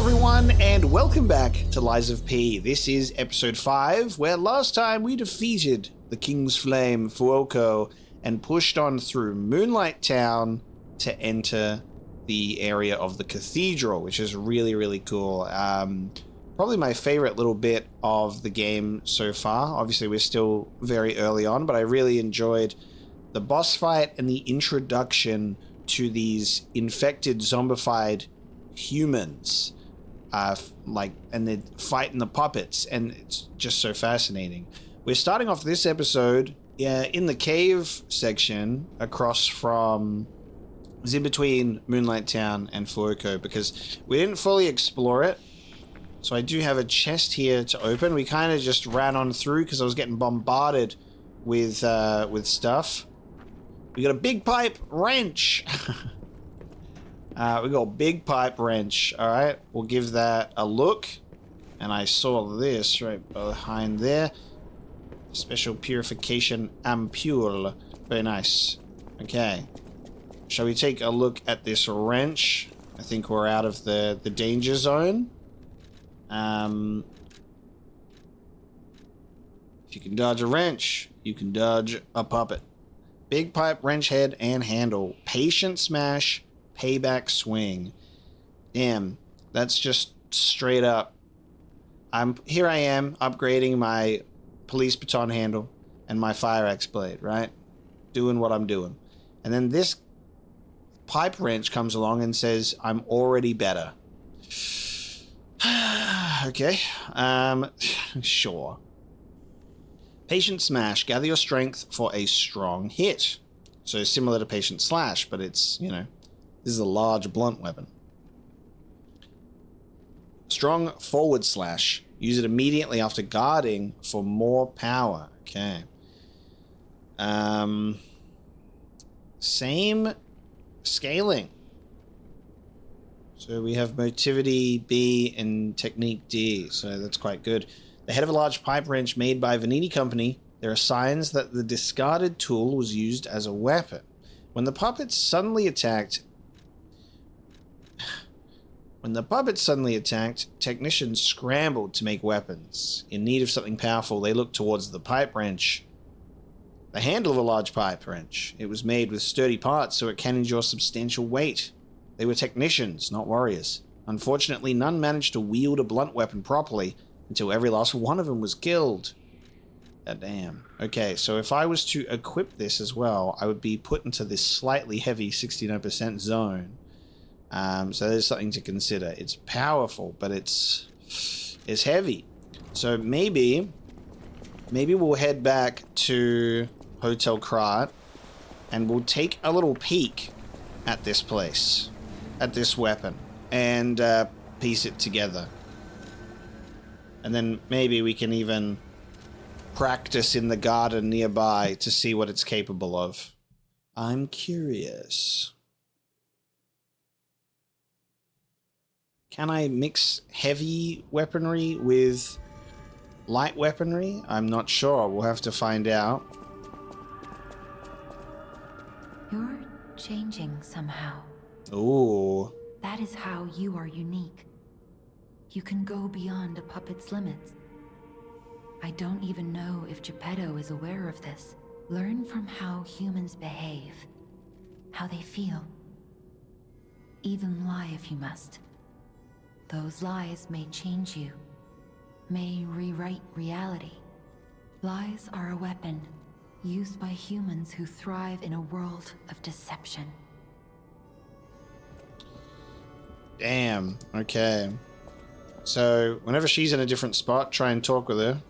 everyone, and welcome back to Lies of P. This is episode 5, where last time we defeated the King's Flame, Fuoco, and pushed on through Moonlight Town to enter the area of the Cathedral, which is really, really cool. Probably my favorite little bit of the game so far. Obviously, we're still very early on, but I really enjoyed the boss fight and the introduction to these infected, zombified humans. And they're fighting the puppets, and it's just so fascinating. We're starting off this episode in the cave section across from... It was in between Moonlight Town and Fuoco because we didn't fully explore it. So I do have a chest here to open. We kind of just ran on through because I was getting bombarded with stuff. We got a big pipe wrench. We got a big pipe wrench. All right, we'll give that a look. And I saw this right behind there. Special purification ampule. Very nice. Okay. Shall we take a look at this wrench? I think we're out of the danger zone. If you can dodge a wrench, you can dodge a puppet. Big pipe wrench head and handle. Patient smash. Payback swing. Damn, that's just straight up. Here I am upgrading my police baton handle and my fire axe blade, right? Doing what I'm doing. And then this pipe wrench comes along and says, I'm already better. Okay. Sure. Patient smash. Gather your strength for a strong hit. So similar to patient slash, but it's, this is a large blunt weapon. Strong forward slash. Use it immediately after guarding for more power. Okay. Same scaling. So we have motivity B and technique D. So that's quite good. The head of a large pipe wrench made by Vanini Company. There are signs that the discarded tool was used as a weapon. When the puppets suddenly attacked, technicians scrambled to make weapons. In need of something powerful, they looked towards the pipe wrench. The handle of a large pipe wrench. It was made with sturdy parts so it can endure substantial weight. They were technicians, not warriors. Unfortunately, none managed to wield a blunt weapon properly until every last one of them was killed. God damn. Okay, so if I was to equip this as well, I would be put into this slightly heavy 69% zone. So there's something to consider. It's powerful, but it's heavy. So maybe we'll head back to Hotel Krat and we'll take a little peek at this place, at this weapon, and piece it together. And then maybe we can even practice in the garden nearby to see what it's capable of. I'm curious. Can I mix heavy weaponry with light weaponry? I'm not sure. We'll have to find out. You're changing somehow. Ooh. That is how you are unique. You can go beyond a puppet's limits. I don't even know if Geppetto is aware of this. Learn from how humans behave, how they feel. Even lie if you must. Those lies may change you, may rewrite reality. Lies are a weapon used by humans who thrive in a world of deception. Damn, okay. So, whenever she's in a different spot, try and talk with her.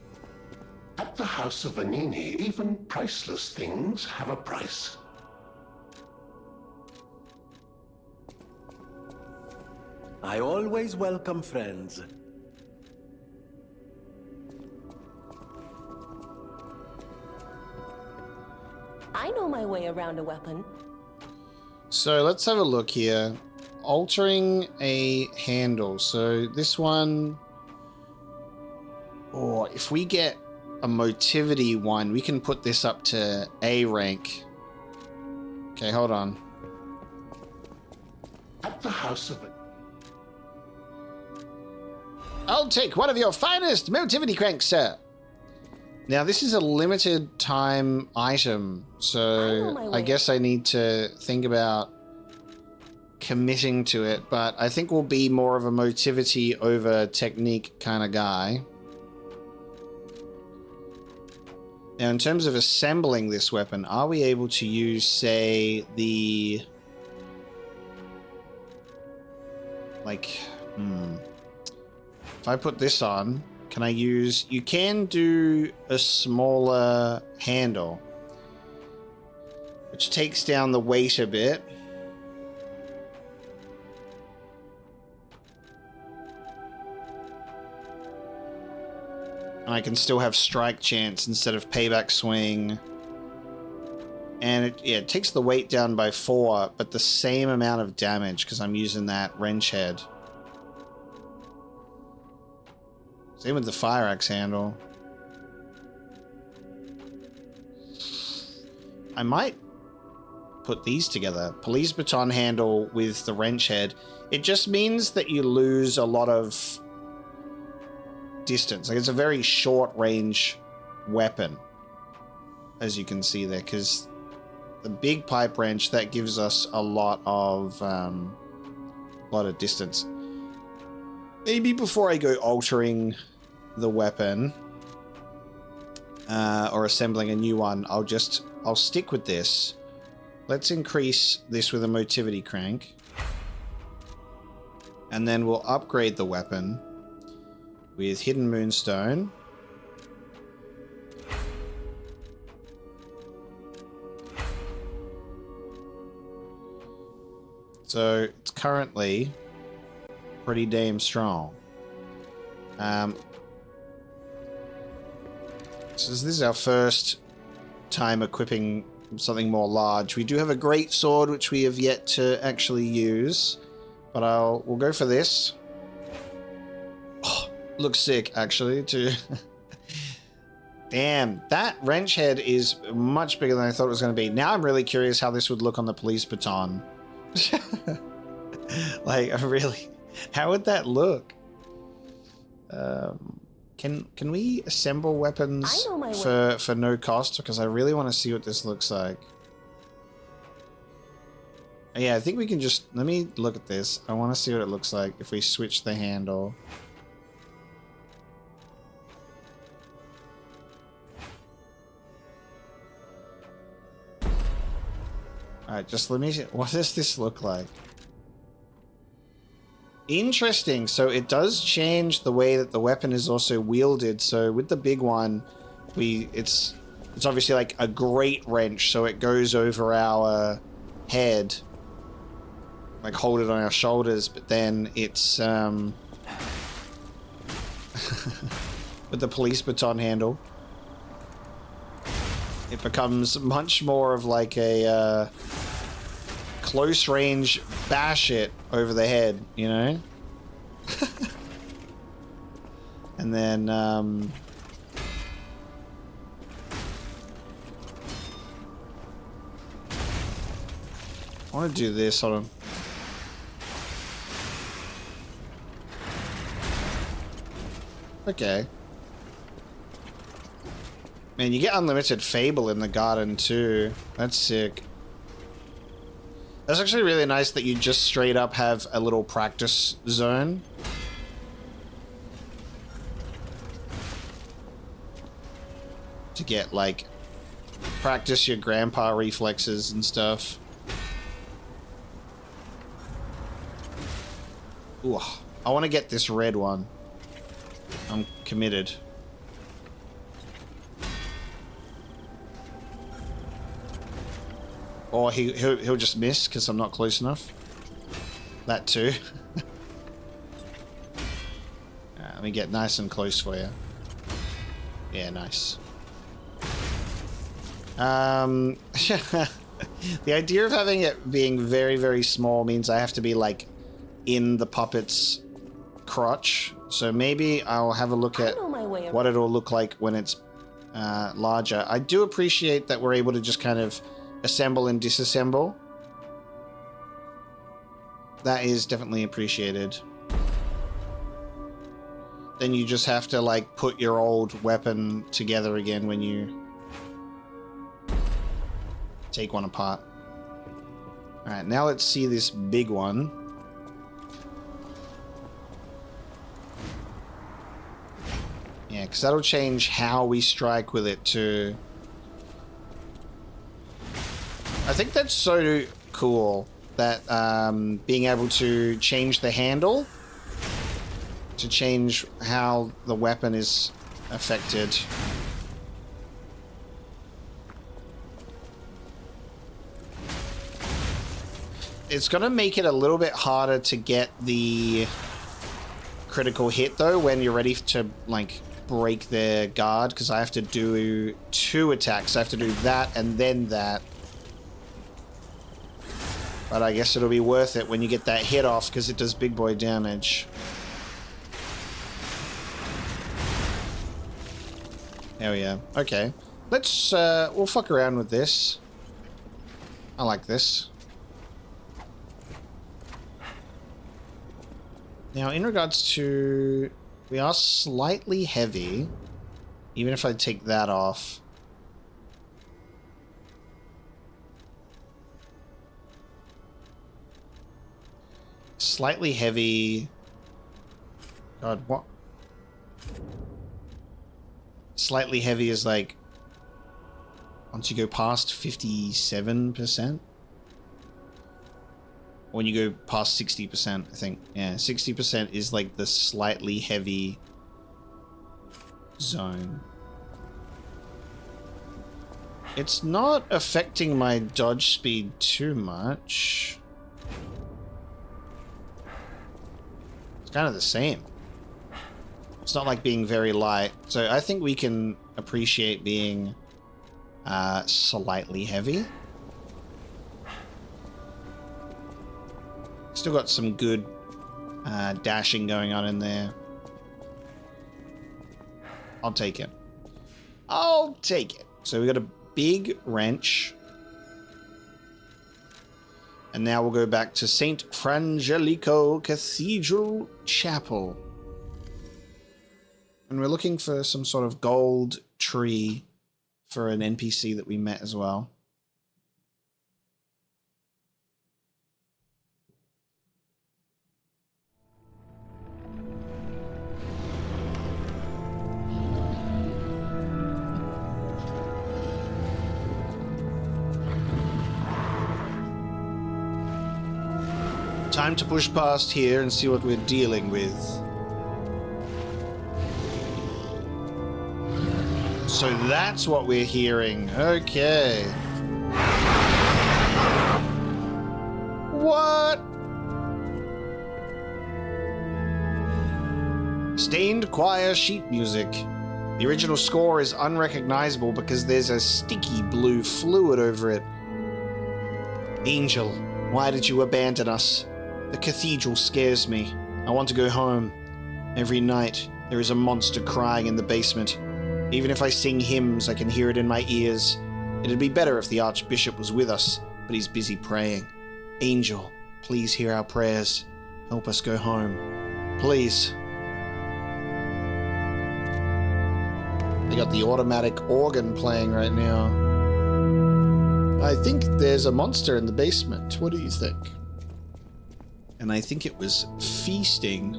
At the House of Vanini, even priceless things have a price. I always welcome friends. I know my way around a weapon. So let's have a look here. Altering a handle. So this one... Or if we get a motivity one, we can put this up to A rank. Okay, hold on. At the House of... I'll take one of your finest motivity cranks, sir. Now, this is a limited time item, so I guess I need to think about committing to it, but I think we'll be more of a motivity over technique kind of guy. Now, in terms of assembling this weapon, are we able to use, say, the... Like, if I put this on, can I use... You can do a smaller handle, which takes down the weight a bit. And I can still have strike chance instead of payback swing. And it takes the weight down by 4, but the same amount of damage because I'm using that wrench head. Same with the fire axe handle. I might put these together. Police baton handle with the wrench head. It just means that you lose a lot of distance. Like, it's a very short range weapon, as you can see there, because the big pipe wrench, that gives us a lot of distance. Maybe before I go altering the weapon or assembling a new one, I'll stick with this. Let's increase this with a motivity crank, and then we'll upgrade the weapon with Hidden Moonstone. So it's currently pretty damn strong. So this is our first time equipping something more large. We do have a great sword which we have yet to actually use, but we'll go for this. Oh, looks sick actually too. Damn, that wrench head is much bigger than I thought it was going to be. Now I'm really curious how this would look on the police baton. Like, how would that look? Can we assemble weapons for no cost? Because I really want to see what this looks like. Yeah, I think we can just... Let me look at this. I want to see what it looks like if we switch the handle. Alright, just let me see. What does this look like? Interesting. So it does change the way that the weapon is also wielded. So with the big one, it's obviously like a great wrench, so it goes over our head, like hold it on our shoulders, but then it's with the police baton handle, it becomes much more of like a close range bash it over the head, you know? And then I want to do this. Hold on. Okay. Man, you get unlimited Fable in the garden too. That's sick. That's actually really nice that you just straight up have a little practice zone. To get, like, practice your grandpa reflexes and stuff. Ooh, I want to get this red one. I'm committed. Or he'll just miss because I'm not close enough. That too. Let me get nice and close for you. Yeah, nice. The idea of having it being very, very small means I have to be like in the puppet's crotch. So maybe I'll have a look at what it'll look like when it's larger. I do appreciate that we're able to just kind of assemble and disassemble. That is definitely appreciated. then you just have to like put your old weapon together again when you take one apart. Alright, now let's see this big one. Yeah, because that'll change how we strike with it too. I think that's so cool that being able to change the handle to change how the weapon is affected. It's gonna make it a little bit harder to get the critical hit though when you're ready to like break their guard, because I have to do 2 attacks. I have to do that and then that. But I guess it'll be worth it when you get that hit off because it does big boy damage. Hell yeah. Okay. Let's, we'll fuck around with this. I like this. Now, in regards to... We are slightly heavy. Even if I take that off. Slightly heavy. God, what? Slightly heavy is like... Once you go past 57%? When you go past 60%, I think. Yeah, 60% is like the slightly heavy zone. It's not affecting my dodge speed too much. It's kind of the same. It's not like being very light. So I think we can appreciate being slightly heavy. Still got some good dashing going on in there. I'll take it. I'll take it. So we got a big wrench. And now we'll go back to St. Frangelico Cathedral Chapel. And we're looking for some sort of gold tree for an NPC that we met as well. Time to push past here and see what we're dealing with. So that's what we're hearing. Okay. What? Stained choir sheet music. The original score is unrecognizable because there's a sticky blue fluid over it. Angel, why did you abandon us? The cathedral scares me. I want to go home. Every night, there is a monster crying in the basement. Even if I sing hymns, I can hear it in my ears. It'd be better if the Archbishop was with us, but he's busy praying. Angel, please hear our prayers. Help us go home. Please. They got the automatic organ playing right now. I think there's a monster in the basement. What do you think? And I think it was feasting.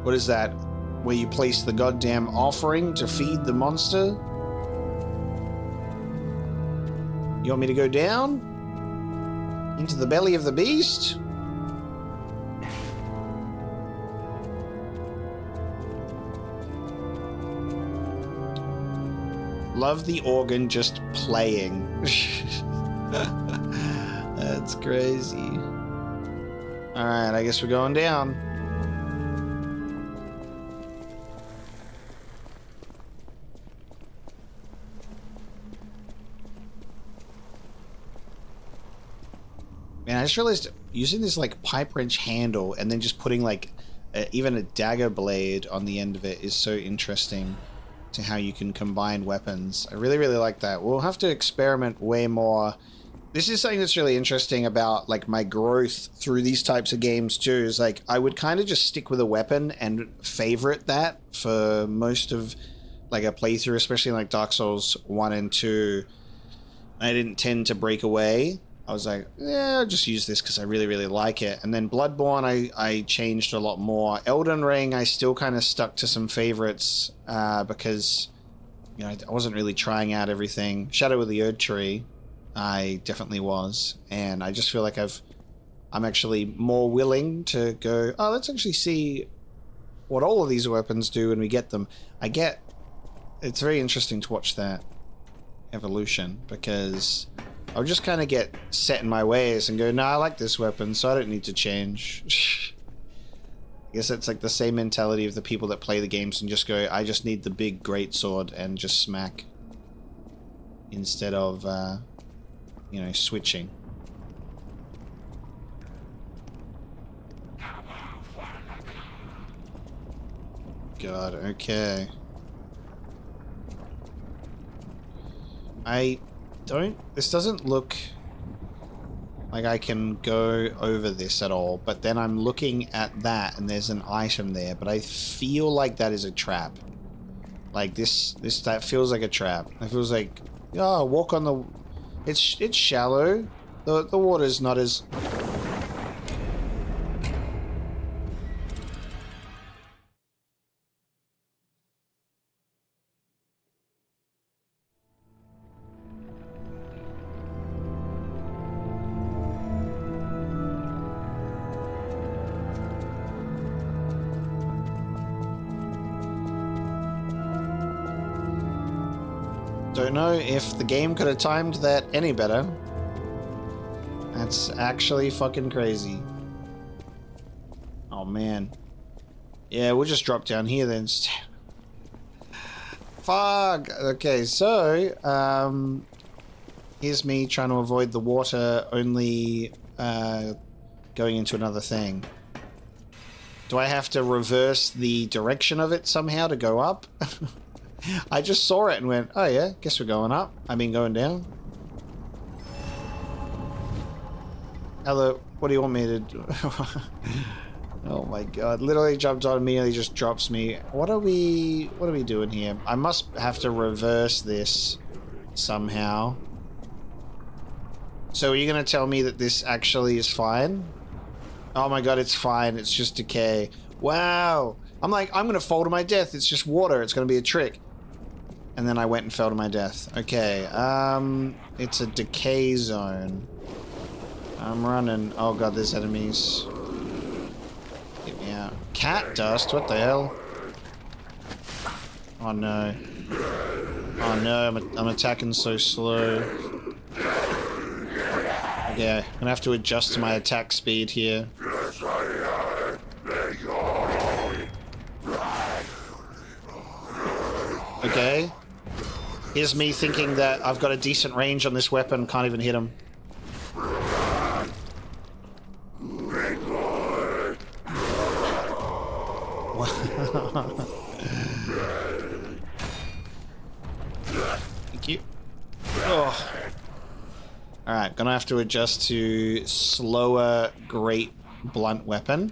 What is that? Where you place the goddamn offering to feed the monster? You want me to go down? Into the belly of the beast? Love the organ just playing. That's crazy. Alright, I guess we're going down. Man, I just realized using this like pipe wrench handle and then just putting like even a dagger blade on the end of it is so interesting to how you can combine weapons. I really, really like that. We'll have to experiment way more This is something that's really interesting about like my growth through these types of games too, is like I would kind of just stick with a weapon and favorite that for most of like a playthrough, especially like Dark Souls 1 and 2. I didn't tend to break away. I was like, yeah, I'll just use this because I really, really like it. And then Bloodborne, I changed a lot more. Elden Ring, I still kind of stuck to some favorites because, you know, I wasn't really trying out everything. Shadow of the Erd Tree, I definitely was. And I just feel like I'm actually more willing to go, oh, let's actually see what all of these weapons do when we get them. It's very interesting to watch that evolution because I'll just kind of get set in my ways and go, no, I like this weapon, so I don't need to change. I guess it's like the same mentality of the people that play the games and just go, I just need the big great sword and just smack instead of, you know, switching. God, okay. This doesn't look like I can go over this at all, but then I'm looking at that and there's an item there, but I feel like that is a trap. Like that feels like a trap. It feels like, oh, walk on the, it's shallow. The water's not as, don't know if the game could have timed that any better. That's actually fucking crazy. Oh man. Yeah, we'll just drop down here then. Fuck! Okay, so, here's me trying to avoid the water, only, going into another thing. Do I have to reverse the direction of it somehow to go up? I just saw it and went, oh yeah, guess we're going up. I mean going down. Hello, what do you want me to do? Oh my god, literally jumped on me and he just drops me. What are we doing here? I must have to reverse this somehow. So are you gonna tell me that this actually is fine? Oh my god, it's fine, it's just decay. Wow! I'm like, I'm gonna fall to my death, it's just water, it's gonna be a trick. And then I went and fell to my death. Okay, it's a decay zone. I'm running. Oh god, there's enemies. Get me out. Cat dust? What the hell? Oh no. Oh no, I'm attacking so slow. Okay, I'm gonna have to adjust to my attack speed here. Okay. Here's me thinking that I've got a decent range on this weapon, can't even hit him. Thank you. Oh. Alright, gonna have to adjust to slower, great blunt weapon.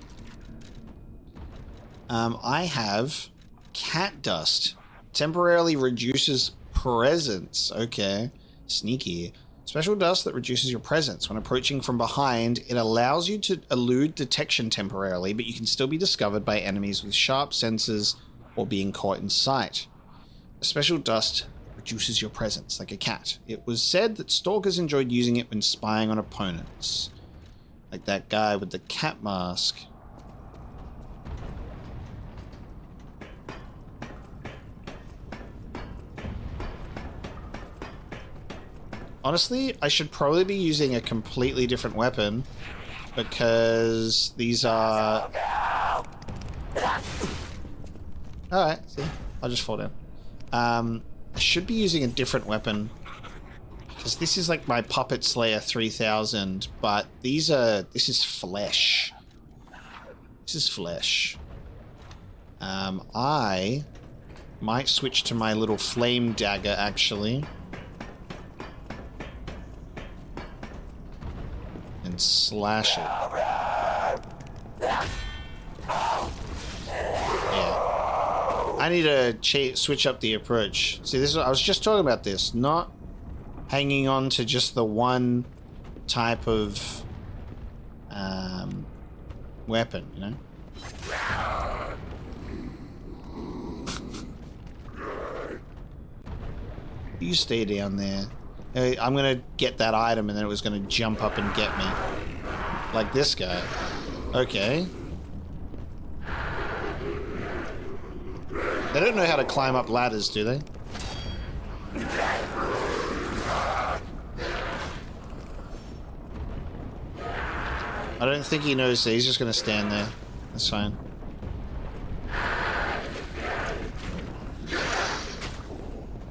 I have cat dust. Temporarily reduces presence. Okay. Sneaky. Special dust that reduces your presence. When approaching from behind, it allows you to elude detection temporarily, but you can still be discovered by enemies with sharp senses or being caught in sight. The special dust reduces your presence, like a cat. It was said that stalkers enjoyed using it when spying on opponents. Like that guy with the cat mask. Honestly, I should probably be using a completely different weapon because these are... Alright, see? I'll just fall down. I should be using a different weapon because this is like my Puppet Slayer 3000, but this is flesh. This is flesh. I might switch to my little flame dagger, actually. and slash it. Yeah. I need to switch up the approach. See, this is, I was just talking about this, not hanging on to just the one type of weapon, you know? You stay down there. I'm gonna get that item and then it was gonna jump up and get me. Like this guy. Okay. They don't know how to climb up ladders, do they? I don't think he knows that. He's just gonna stand there. That's fine.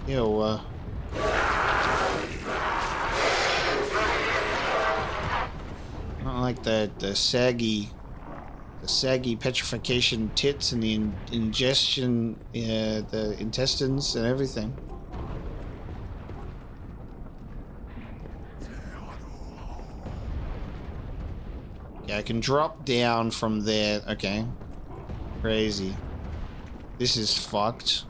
Ew, I don't like the saggy petrification tits and the ingestion, the intestines and everything. Yeah, I can drop down from there. Okay. Crazy. This is fucked.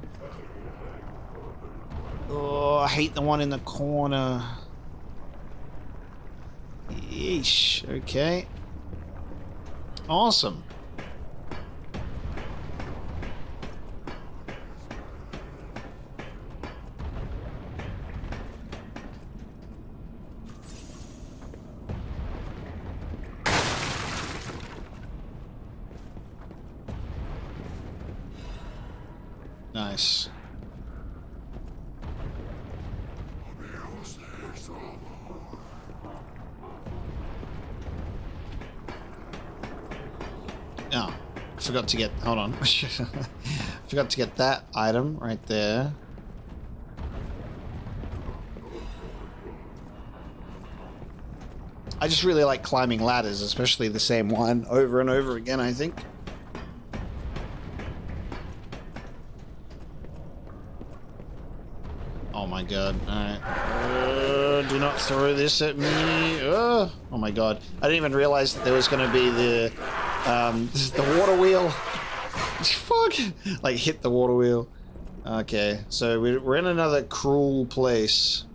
Oh, I hate the one in the corner. Yeesh. Okay. Awesome. Nice. Oh, I forgot to get, hold on. Forgot to get that item right there. I just really like climbing ladders, especially the same one over and over again, I think. Oh my god, alright. Do not throw this at me. Oh my god. I didn't even realize that there was going to be the water wheel. Fuck! Like, hit the water wheel. Okay, so we're in another cruel place.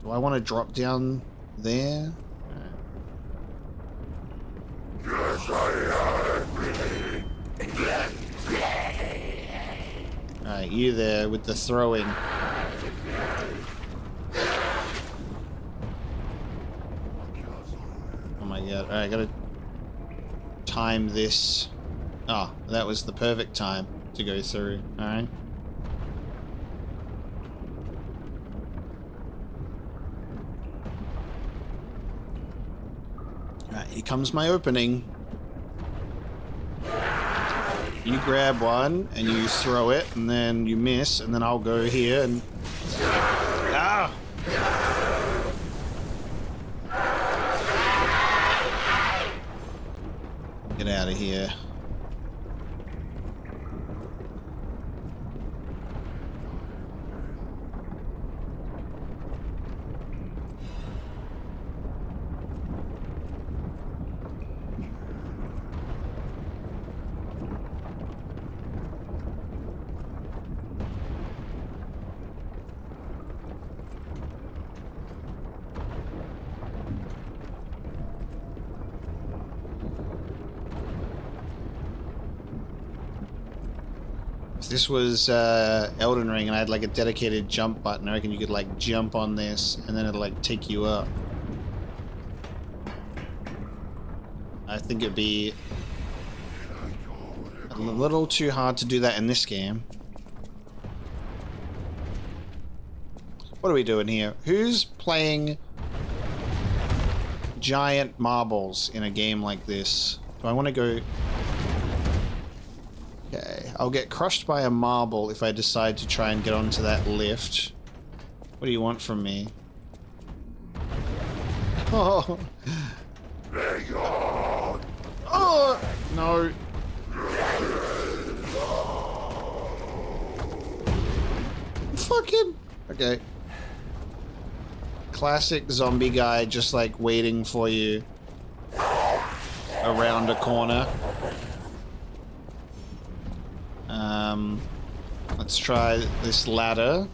Do I want to drop down there? Yes, I Alright, you there with the throwing. Oh my god. Alright, gotta time this. Oh, that was the perfect time to go through. Alright. Alright, here comes my opening. You grab one and you throw it and then you miss and then I'll go here and... Ah! Get out of here. If this was Elden Ring and I had like a dedicated jump button, I reckon you could like jump on this and then it'll like take you up. I think it'd be a little too hard to do that in this game. What are we doing here? Who's playing giant marbles in a game like this? Do I want to go... Okay, I'll get crushed by a marble if I decide to try and get onto that lift. What do you want from me? Oh! Oh! No! Fucking... Okay. classic zombie guy just like waiting for you around a corner. Let's try this ladder.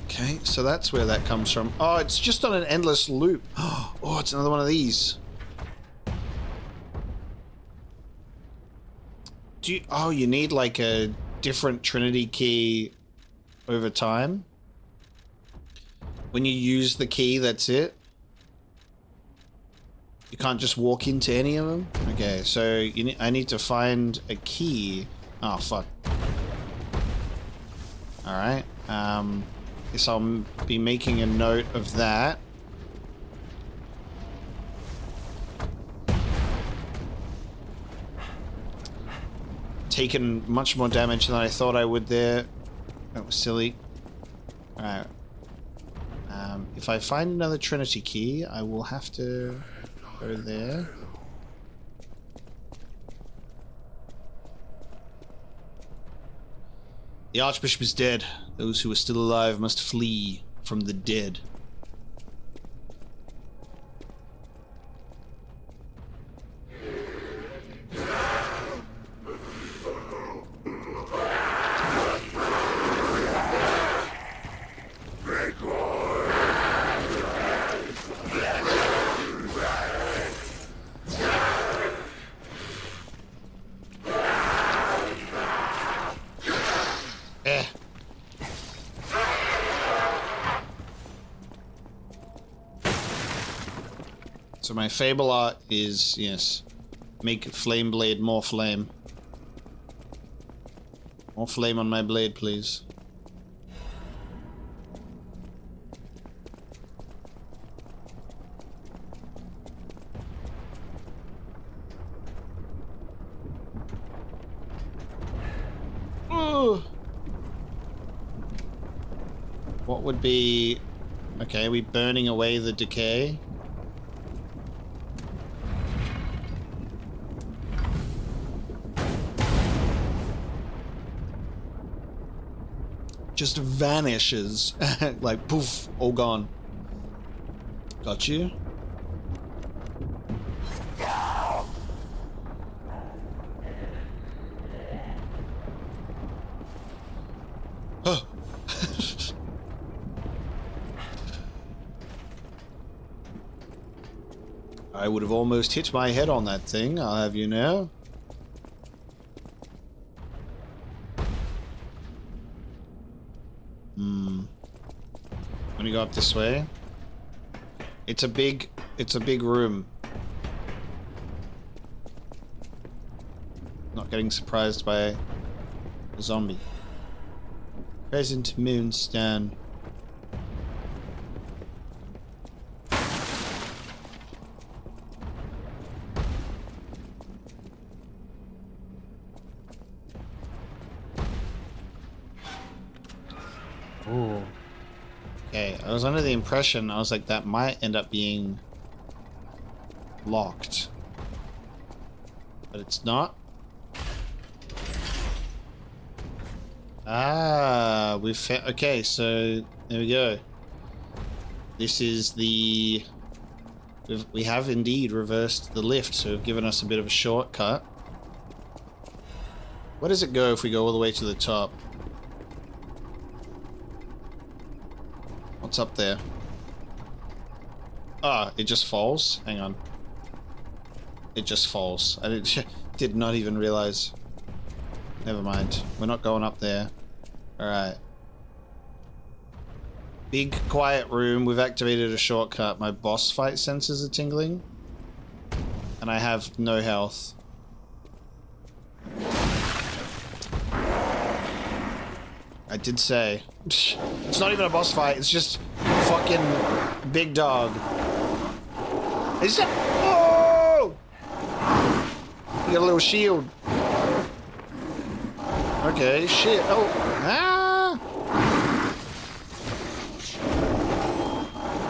Okay, so that's where that comes from. Oh, it's just on an endless loop. Oh, it's another one of these. Oh, you need like a different Trinity key over time? When you use the key, that's it? You can't just walk into any of them? Okay, so I need to find a key. Oh, fuck. Alright, guess I'll be making a note of that. Taken much more damage than I thought I would there. That was silly. Alright. If I find another Trinity key, I will have to go there. The Archbishop is dead. Those who are still alive must flee from the dead. So my fable art is, yes, make flame blade more flame. More flame on my blade, please. Ugh. What would be... Okay, are we burning away the decay? Just vanishes. Like, poof, all gone. Got you? Huh. I would have almost hit my head on that thing, I'll have you know. Wanna go up this way? It's a big room. Not getting surprised by a zombie. Present moonstone. Ooh. Okay, I was under the impression, I was like, that might end up being locked. But it's not. Ah, we've found... Okay, so there we go. This is the... We have indeed reversed the lift, so we've given us a bit of a shortcut. Where does it go if we go all the way to the top? What's up there? Ah, it just falls? Hang on. It just falls. I did not even realize. Never mind. We're not going up there. Alright. Big, quiet room. We've activated a shortcut. My boss fight senses are tingling. And I have no health. I did say. It's not even a boss fight. It's just fucking big dog. Is it? Oh! You got a little shield. Okay, shit. Oh. Ah!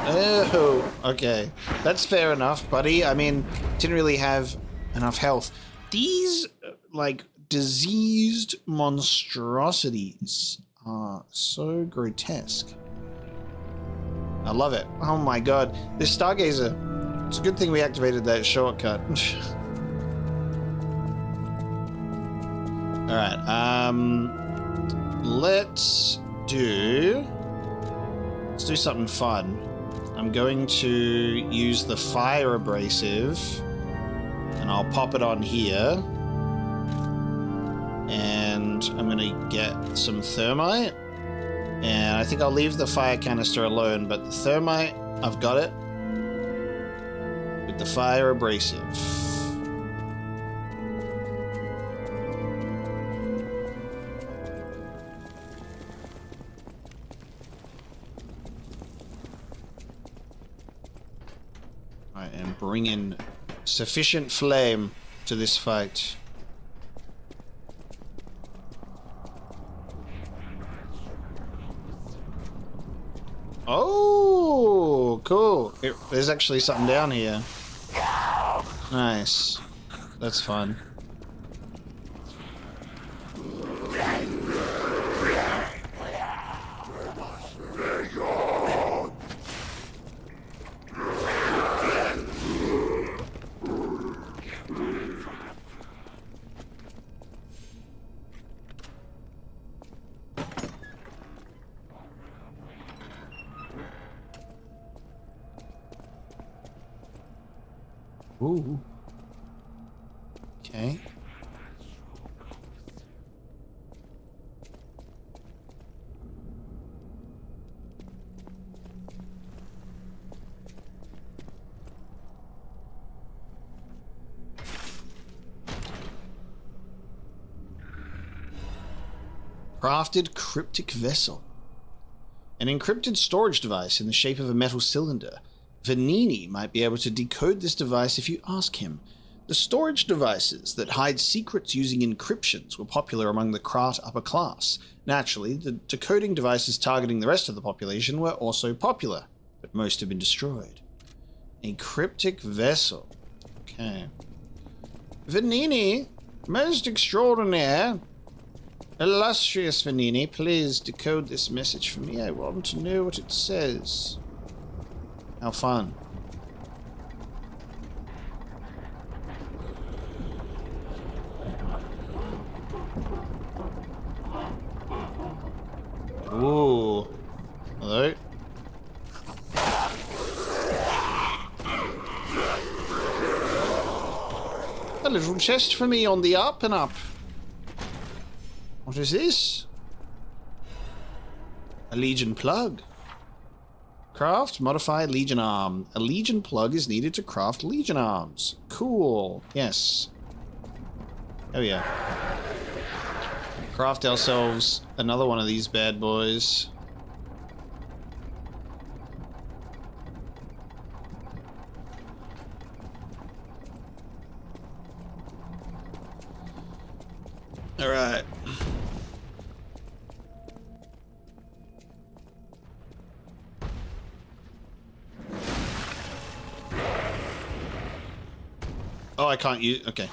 Oh. Okay. That's fair enough, buddy. I mean, didn't really have enough health. These, like, diseased monstrosities are so grotesque. I love it. Oh my god. This Stargazer. It's a good thing we activated that shortcut. Alright, let's do something fun. I'm going to use the fire abrasive, and I'll pop it on here. And I'm going to get some thermite. And I think I'll leave the fire canister alone, but the thermite, I've got it. With the fire abrasive. Alright, and bring in sufficient flame to this fight. Oh, cool. There's actually something down here. Nice. That's fun. Ooh. Okay. Crafted cryptic vessel. An encrypted storage device in the shape of a metal cylinder. Vanini might be able to decode this device if you ask him. The storage devices that hide secrets using encryptions were popular among the Krat upper class. Naturally, the decoding devices targeting the rest of the population were also popular, but most have been destroyed. A cryptic vessel. Okay. Vanini, most extraordinaire. Illustrious Vanini, please decode this message for me. I want to know what it says. How fun. Ooh. Hello? A little chest for me on the up and up. What is this? A Legion plug. Craft, modify Legion arm. A Legion plug is needed to craft Legion arms. Cool. Yes. Oh yeah. Craft ourselves another one of these bad boys. All right. Oh, I can't use... Okay.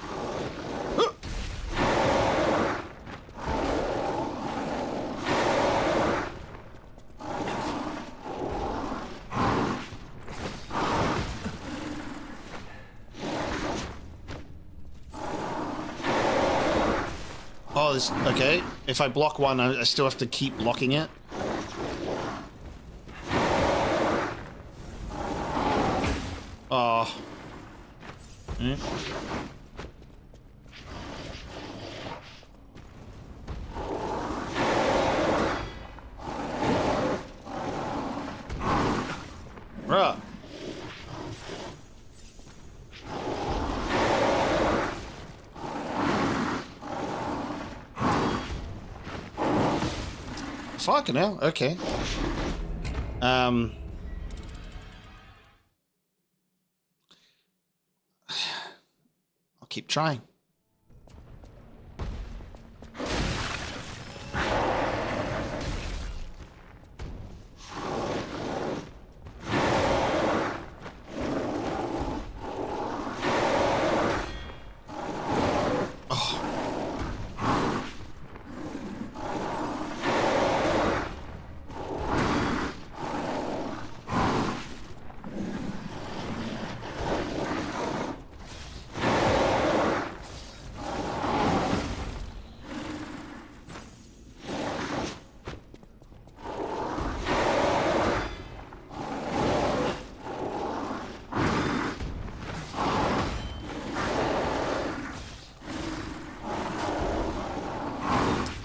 Oh, this... Okay. If I block one, I still have to keep blocking it. Oh. Mm. Bruh. Fucking hell, okay. I'll keep trying.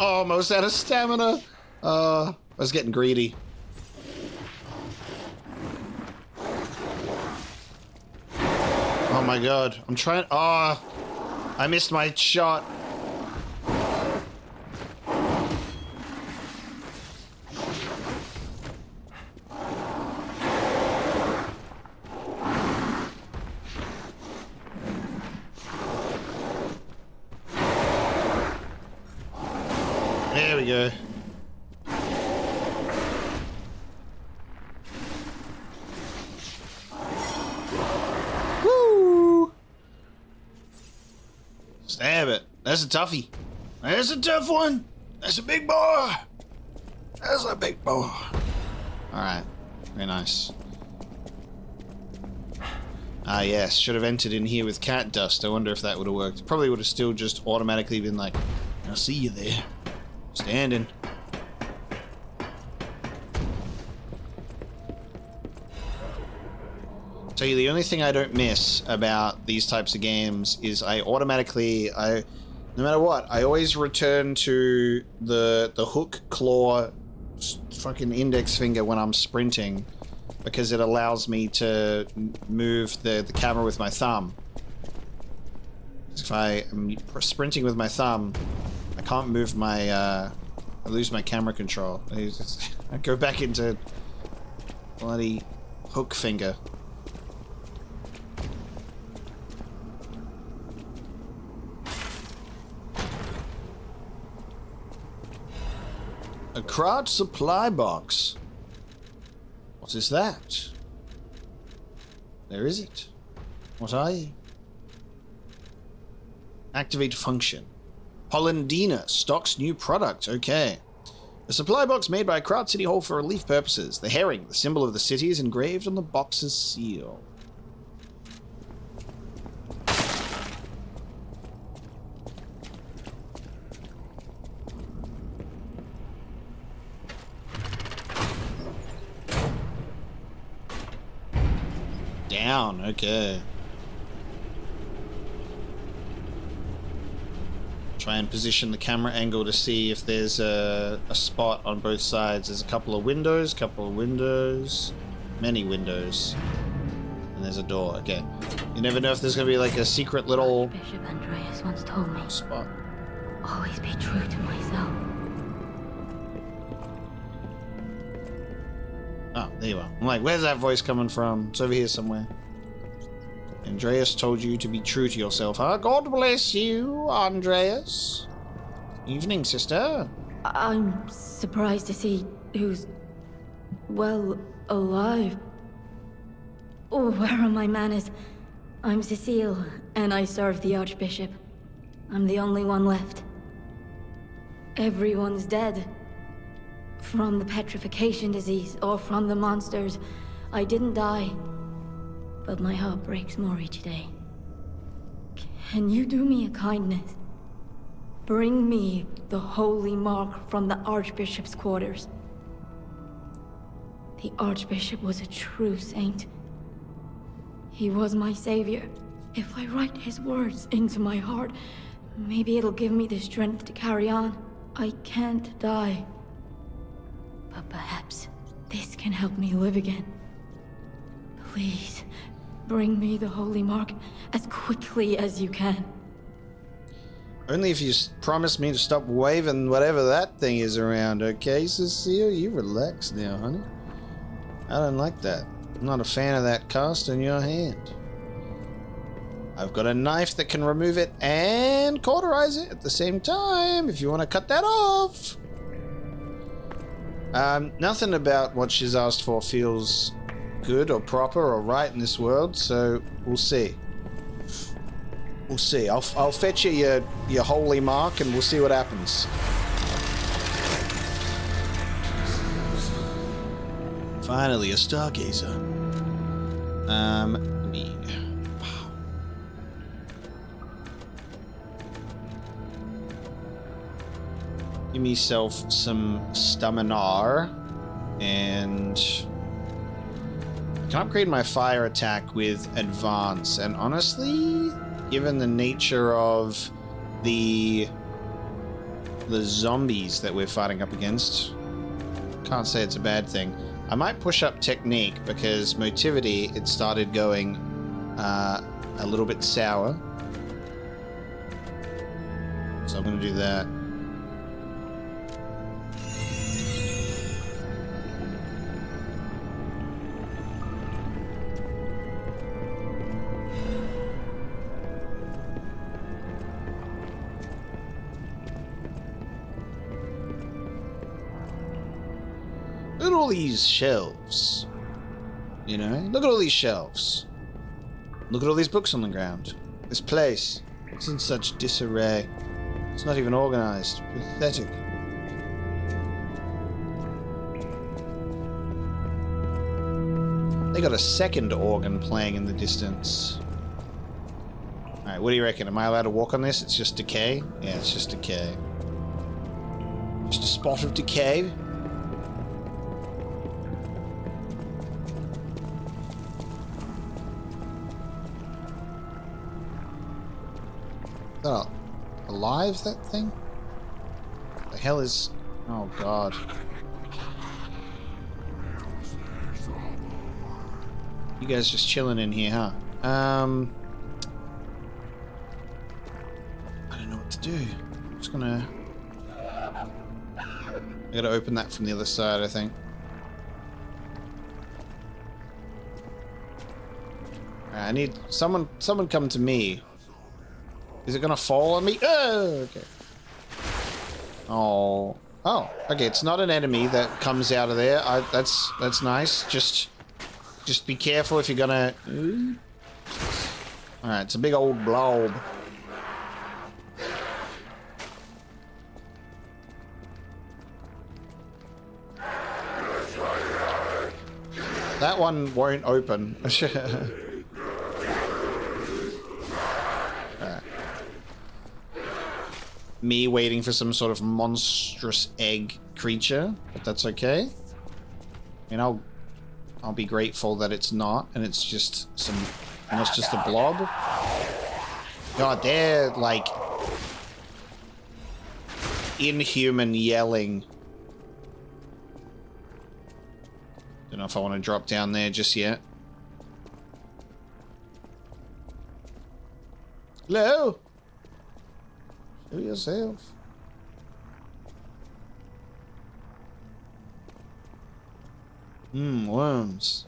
Almost out of stamina. I was getting greedy. Oh my god. I'm trying. Oh, I missed my shot. There we go. Woo! Stab it. That's a toughie. That's a tough one. That's a big boy. That's a big boy. Alright. Very nice. Ah, yes. Should have entered in here with cat dust. I wonder if that would have worked. Probably would have still just automatically been like, I'll see you there. Standing. Tell you, the only thing I don't miss about these types of games is I automatically, no matter what, I always return to the hook, claw, fucking index finger when I'm sprinting, because it allows me to move the camera with my thumb. If I am sprinting with my thumb, I can't move my, I lose my camera control. I go back into bloody hook finger. A craft supply box. What is that? There is it. What are you? Activate function. Hollandina stocks new product. Okay. A supply box made by Krat City Hall for relief purposes. The herring, the symbol of the city, is engraved on the box's seal. Down, okay. Try and position the camera angle to see if there's a spot on both sides. There's a couple of windows, many windows. And there's a door, okay. You never know if there's gonna be like a secret little Archbishop Andreus once told me, spot. always be true to myself. Oh, there you are. I'm like, where's that voice coming from? It's over here somewhere. Andreus told you to be true to yourself, huh? God bless you, Andreus. Evening, sister. I'm surprised to see who's, well, alive. Oh, where are my manners? I'm Cecile, and I serve the Archbishop. I'm the only one left. Everyone's dead. From the petrification disease, or from the monsters. I didn't die. But my heart breaks more each day. Can you do me a kindness? Bring me the holy mark from the Archbishop's quarters. The Archbishop was a true saint. He was my savior. If I write his words into my heart, maybe it'll give me the strength to carry on. I can't die. But perhaps this can help me live again. Please, bring me the holy mark as quickly as you can. Only if you promise me to stop waving whatever that thing is around, okay, Cecile? You relax now, honey. I don't like that. I'm not a fan of that cast in your hand. I've got a knife that can remove it and cauterize it at the same time, if you want to cut that off. Nothing about what she's asked for feels good or proper or right in this world, so we'll see. We'll see. I'll fetch you your holy mark and we'll see what happens. Finally, a stargazer. Me. Give myself some stamina and I can upgrade my fire attack with advance, and honestly, given the nature of the the zombies that we're fighting up against. Can't say it's a bad thing. I might push up technique because motivity, it started going a little bit sour. So I'm going to do that. Look at all these shelves. You know? Look at all these shelves. Look at all these books on the ground. This place. It's in such disarray. It's not even organized. Pathetic. They got a second organ playing in the distance. Alright, what do you reckon? Am I allowed to walk on this? It's just decay? Yeah, it's just decay. Just a spot of decay. Is that alive, that thing? The hell is... Oh, God. You guys just chilling in here, huh? I don't know what to do. I'm just gonna... I gotta open that from the other side, I think. I need... Someone come to me. Is it gonna fall on me? Oh, okay. Oh. Oh, okay, it's not an enemy that comes out of there. That's nice. Just be careful if you're gonna... Alright, it's a big old blob. That one won't open. Me waiting for some sort of monstrous egg creature, but that's okay. I mean, I'll be grateful that it's not, and it's just almost just a blob. God, they're like inhuman yelling. Don't know if I want to drop down there just yet. Hello? Show yourself. Worms.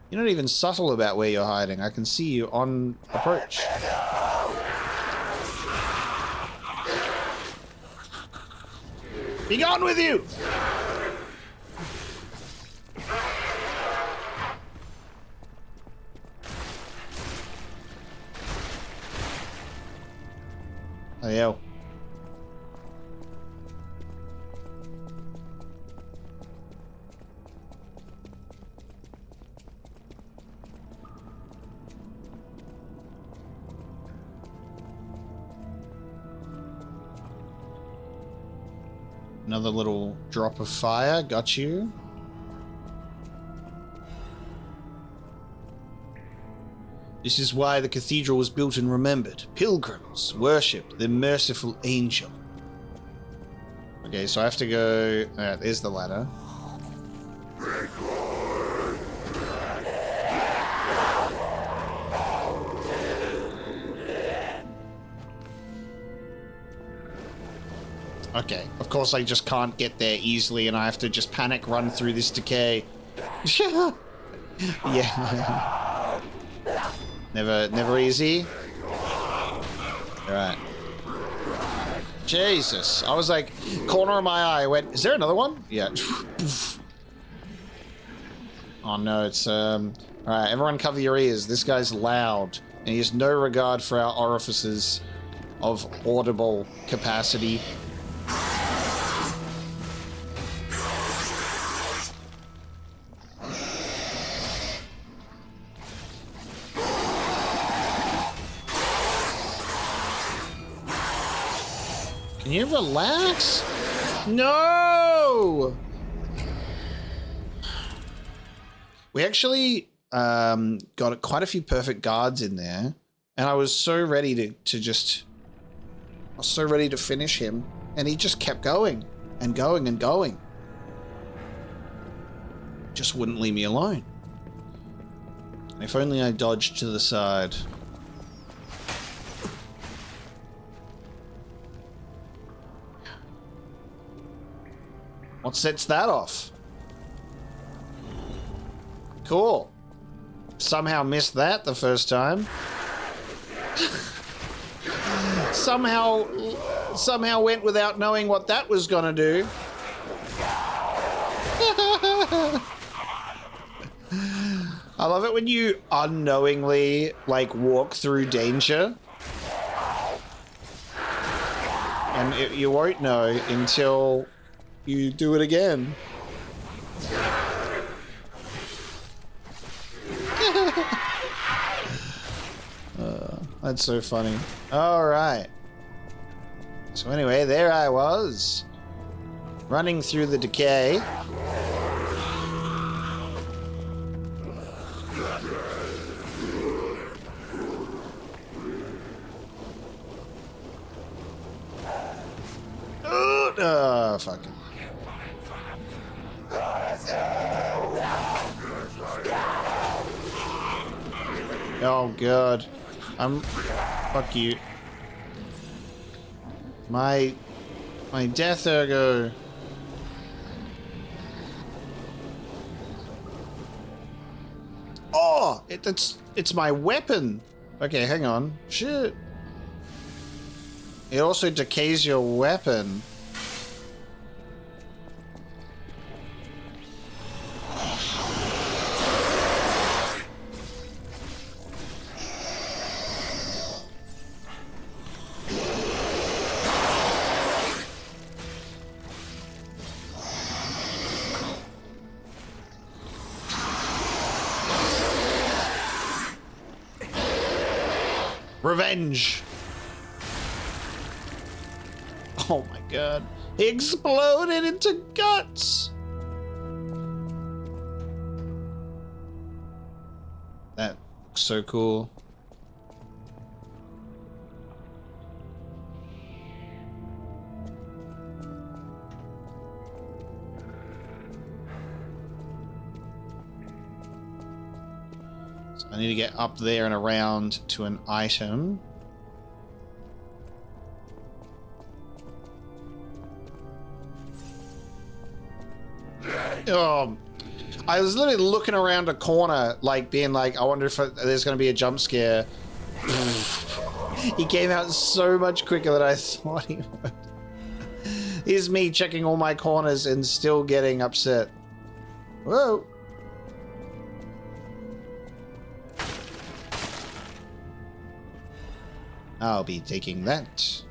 You're not even subtle about where you're hiding. I can see you on approach. Be gone with you! Oh, yeah. Another little drop of fire. Got you. This is why the cathedral was built and remembered. Pilgrims worshipped the merciful angel. Okay, so I have to go... there's the ladder. Okay, of course I just can't get there easily and I have to just panic run through this decay. Yeah. Never easy. Alright. Jesus. I was like, corner of my eye went, is there another one? Yeah. Oh no, it's alright, everyone cover your ears. This guy's loud. And he has no regard for our orifices of audible capacity. Can you relax? No! We actually got quite a few perfect guards in there, and I was so ready to just I was so ready to finish him, and he just kept going and going and going. Just wouldn't leave me alone. If only I dodged to the side. What sets that off? Cool. Somehow missed that the first time. Somehow went without knowing what that was gonna do. I love it when you unknowingly, like, walk through danger. And you won't know until you do it again. That's so funny. Alright. So anyway, there I was. Running through the decay. Oh, fuck it. Oh, God. Fuck you. My death ergo. Oh, it's my weapon. Okay, hang on. Shit. It also decays your weapon. Revenge. Oh my god. He exploded into guts. That looks so cool. I need to get up there and around to an item. Oh, I was literally looking around a corner, like being like, I wonder if there's going to be a jump scare. He came out so much quicker than I thought he would. Here's me checking all my corners and still getting upset. Whoa. I'll be taking that.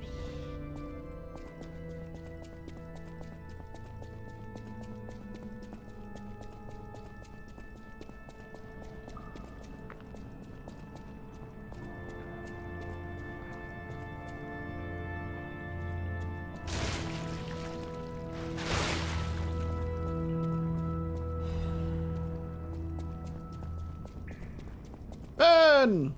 Burn!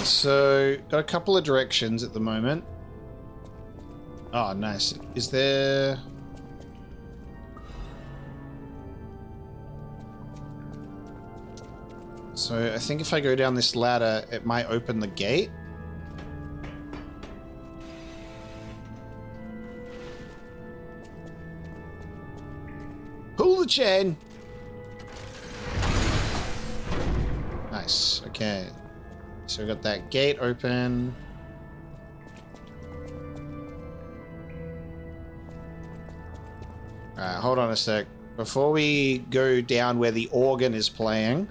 So, got a couple of directions at the moment. Oh, nice. Is there... So, I think if I go down this ladder, it might open the gate. Pull the chain! Nice, okay. So we got that gate open. Alright, hold on a sec. Before we go down where the organ is playing,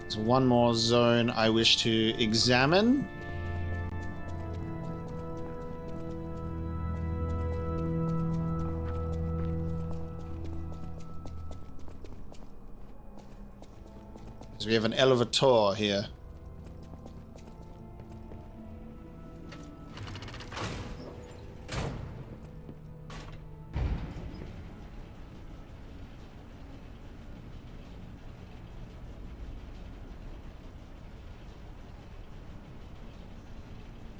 there's one more zone I wish to examine. We have an elevator here.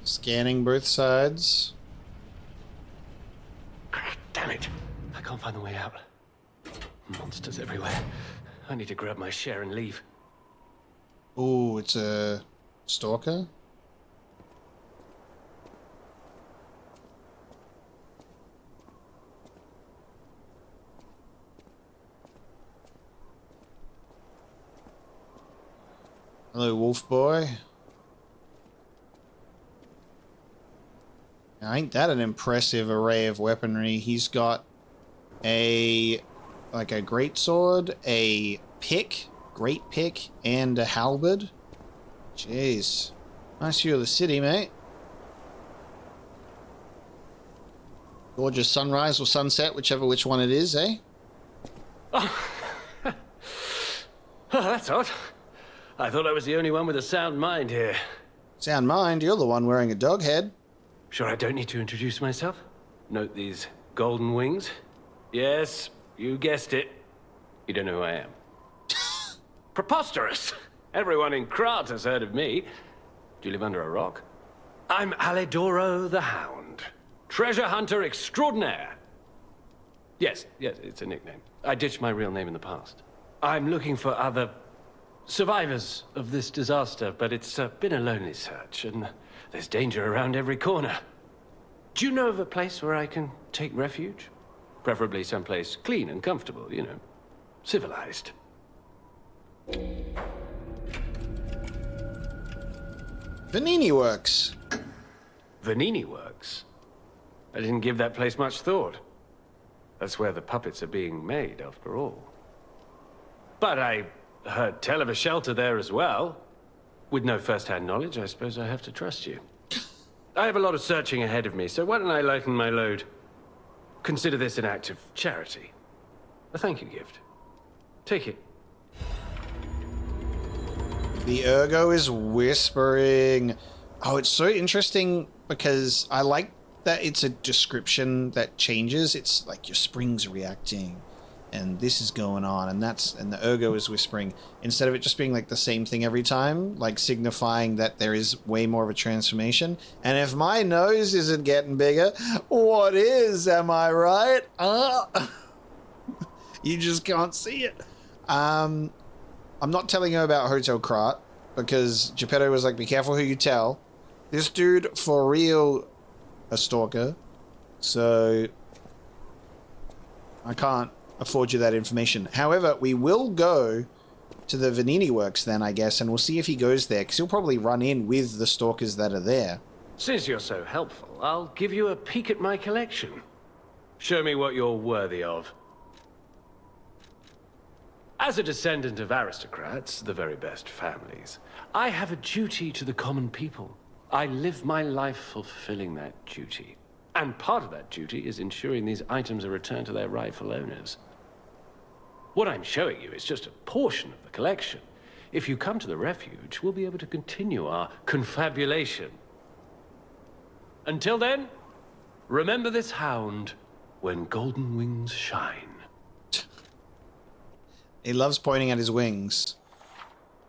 Scanning both sides. Damn it. I can't find the way out. Monsters everywhere. I need to grab my share and leave. Ooh, it's a stalker. Hello, wolf boy. Now, ain't that an impressive array of weaponry? He's got a greatsword, a great pick, and a halberd. Jeez. Nice view of the city, mate. Gorgeous sunrise or sunset, which one it is, eh? Oh, that's odd. I thought I was the only one with a sound mind here. Sound mind? You're the one wearing a dog head. Sure I don't need to introduce myself? Note these golden wings? Yes, you guessed it. You don't know who I am. Preposterous! Everyone in Krat has heard of me. Do you live under a rock? I'm Alidoro the Hound. Treasure hunter extraordinaire. Yes, it's a nickname. I ditched my real name in the past. I'm looking for other survivors of this disaster, but it's been a lonely search, and there's danger around every corner. Do you know of a place where I can take refuge? Preferably someplace clean and comfortable, you know, civilized. Vanini Works. Vanini Works? I didn't give that place much thought. That's where the puppets are being made, after all. But I heard tell of a shelter there as well. With no first-hand knowledge, I suppose I have to trust you. I have a lot of searching ahead of me, so why don't I lighten my load? Consider this an act of charity. A thank you gift. Take it. The Ergo is whispering. Oh, it's so interesting because I like that it's a description that changes. It's like your spring's reacting and this is going on and the Ergo is whispering instead of it just being like the same thing every time, like signifying that there is way more of a transformation. And if my nose isn't getting bigger, what is? Am I right? You just can't see it. I'm not telling you about Hotel Krat because Geppetto was like, be careful who you tell. This dude, for real, a stalker. So I can't afford you that information. However, we will go to the Vanini Works then, I guess, and we'll see if he goes there, because he'll probably run in with the stalkers that are there. Since you're so helpful, I'll give you a peek at my collection. Show me what you're worthy of. As a descendant of aristocrats, the very best families, I have a duty to the common people. I live my life fulfilling that duty. And part of that duty is ensuring these items are returned to their rightful owners. What I'm showing you is just a portion of the collection. If you come to the refuge, we'll be able to continue our confabulation. Until then, remember this hound when golden wings shine. He loves pointing at his wings.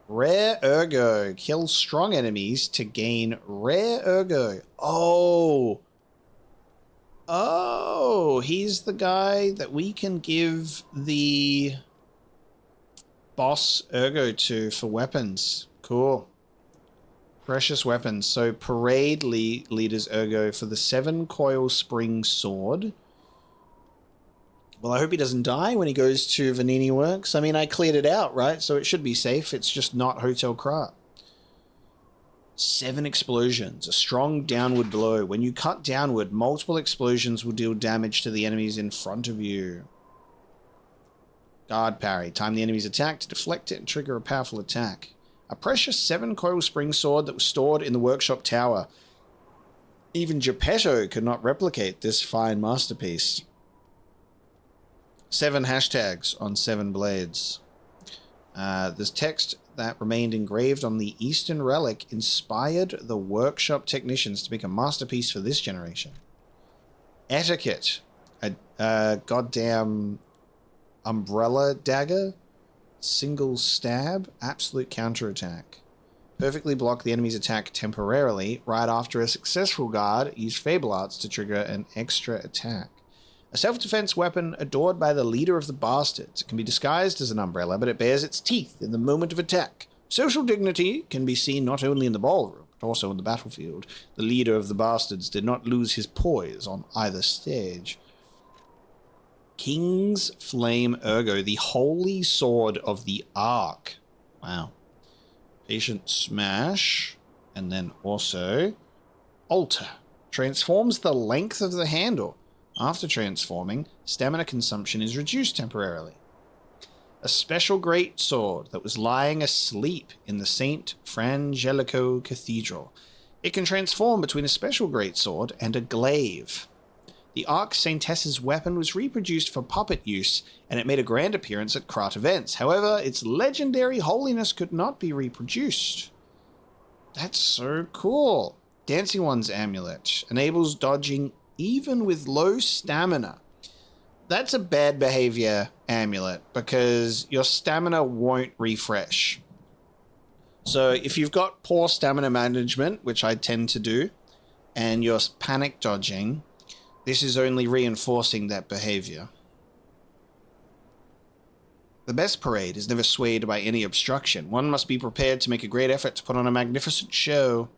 Rare Ergo. Kill strong enemies to gain rare Ergo. Oh, he's the guy that we can give the boss Ergo to for weapons. Cool. Precious weapons. So parade leader's Ergo for the 7-coil spring sword. Well, I hope he doesn't die when he goes to Vanini Works. I mean, I cleared it out, right? So it should be safe. It's just not Hotel Krat. 7 explosions. A strong downward blow. When you cut downward, multiple explosions will deal damage to the enemies in front of you. Guard parry. Time the enemy's attack to deflect it and trigger a powerful attack. A precious 7-coil spring sword that was stored in the workshop tower. Even Geppetto could not replicate this fine masterpiece. 7 hashtags on 7 blades. There's text that remained engraved on the Eastern relic inspired the workshop technicians to make a masterpiece for this generation. Etiquette. A goddamn umbrella dagger. Single stab. Absolute counterattack. perfectly block the enemy's attack temporarily right after a successful guard used Fable Arts to trigger an extra attack. A self-defense weapon adored by the leader of the bastards. It can be disguised as an umbrella, but it bares its teeth in the moment of attack. Social dignity can be seen not only in the ballroom, but also in the battlefield. The leader of the bastards did not lose his poise on either stage. King's Flame Ergo, the holy sword of the Ark. Wow. Patient Smash, and then also Alter. Transforms the length of the handle. After transforming, stamina consumption is reduced temporarily. A special great sword that was lying asleep in the St. Frangelico Cathedral. It can transform between a special great sword and a glaive. The Ark Saintess's weapon was reproduced for puppet use, and it made a grand appearance at Krat events. However, its legendary holiness could not be reproduced. That's so cool. Dancing One's Amulet enables dodging even with low stamina. That's a bad behavior amulet because your stamina won't refresh. So if you've got poor stamina management, which I tend to do, and you're panic dodging, this is only reinforcing that behavior. The best parade is never swayed by any obstruction. One must be prepared to make a great effort to put on a magnificent show.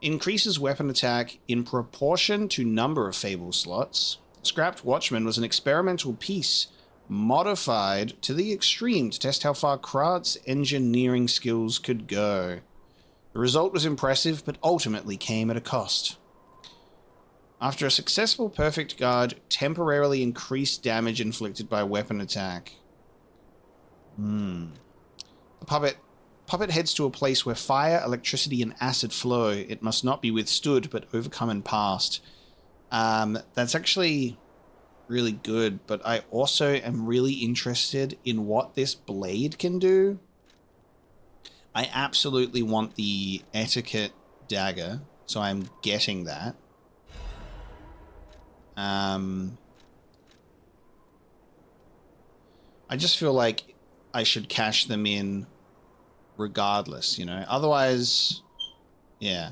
Increases weapon attack in proportion to number of Fable slots. Scrapped Watchman was an experimental piece modified to the extreme to test how far Krat's engineering skills could go. The result was impressive, but ultimately came at a cost. After a successful perfect guard, temporarily increased damage inflicted by weapon attack. The puppet heads to a place where fire, electricity, and acid flow. It must not be withstood, but overcome and passed. That's actually really good, but I also am really interested in what this blade can do. I absolutely want the etiquette dagger, so I'm getting that. I just feel like I should cash them in regardless, you know? Otherwise, yeah.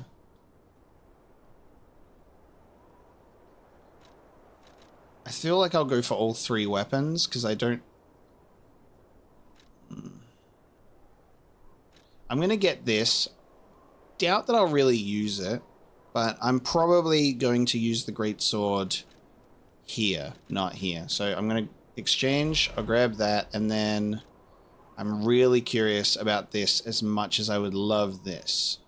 I feel like I'll go for all three weapons, because I don't... I'm going to get this. Doubt that I'll really use it, but I'm probably going to use the greatsword here, not here. So I'm going to exchange, I'll grab that, and then I'm really curious about this as much as I would love this.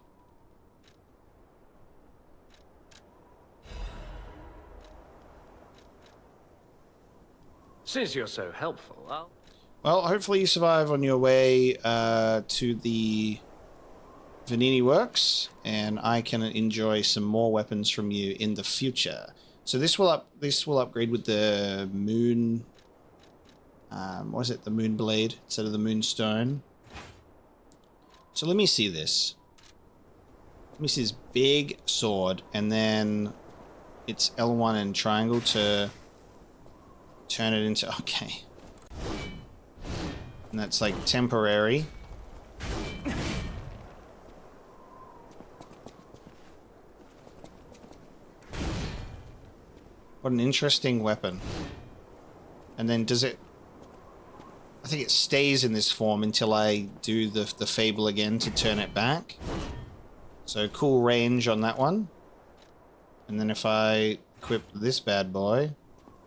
Since you're so helpful, Well, hopefully you survive on your way to the Vanini Works, and I can enjoy some more weapons from you in the future. So this will upgrade with the moon. What is it? The moon blade instead of the moonstone. So let me see this. Let me see this big sword, and then it's L1 and triangle to turn it into... Okay. And that's like temporary. What an interesting weapon. And then does it... I think it stays in this form until I do the fable again to turn it back. So cool range on that one. And then if I equip this bad boy,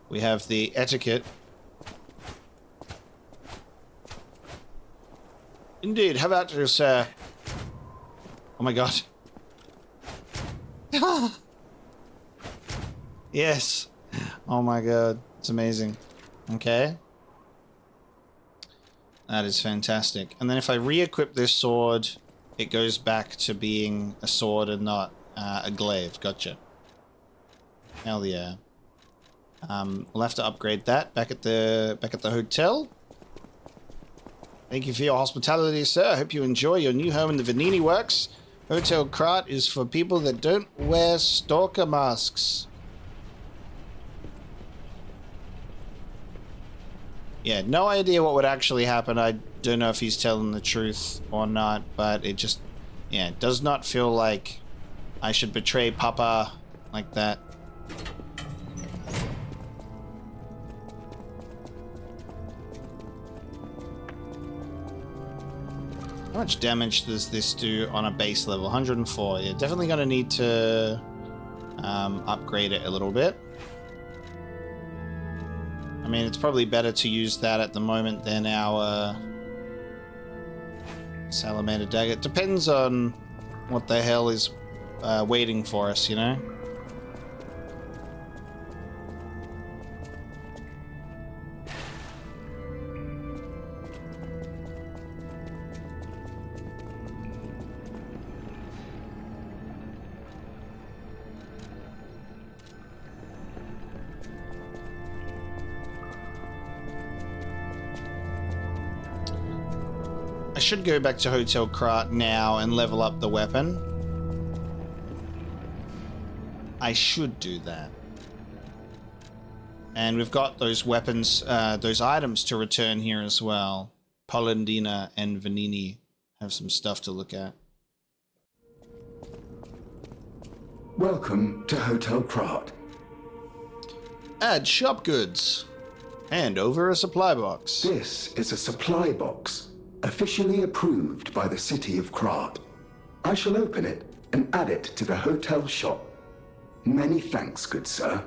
we have the etiquette. Indeed, how about you, sir? Oh my god. Yes. Oh my god. It's amazing. Okay. That is fantastic. And then if I re-equip this sword, it goes back to being a sword and not a glaive. Gotcha. Hell yeah. We'll have to upgrade that back at the hotel. Thank you for your hospitality, sir. I hope you enjoy your new home in the Vanini Works. Hotel Krat is for people that don't wear stalker masks. Yeah, no idea what would actually happen. Don't know if he's telling the truth or not, but it just, yeah, it does not feel like I should betray Papa like that. How much damage does this do on a base level? 104. Yeah, definitely going to need to upgrade it a little bit. I mean, it's probably better to use that at the moment than our Salamander Dagger. It depends on what the hell is waiting for us, you know? I should go back to Hotel Krat now and level up the weapon. I should do that. And we've got those weapons, those items to return here as well. Polendina and Vanini have some stuff to look at. Welcome to Hotel Krat. Add shop goods. Hand over a supply box. This is a supply box, officially approved by the city of Krat. I shall open it and add it to the hotel shop. Many thanks, good sir.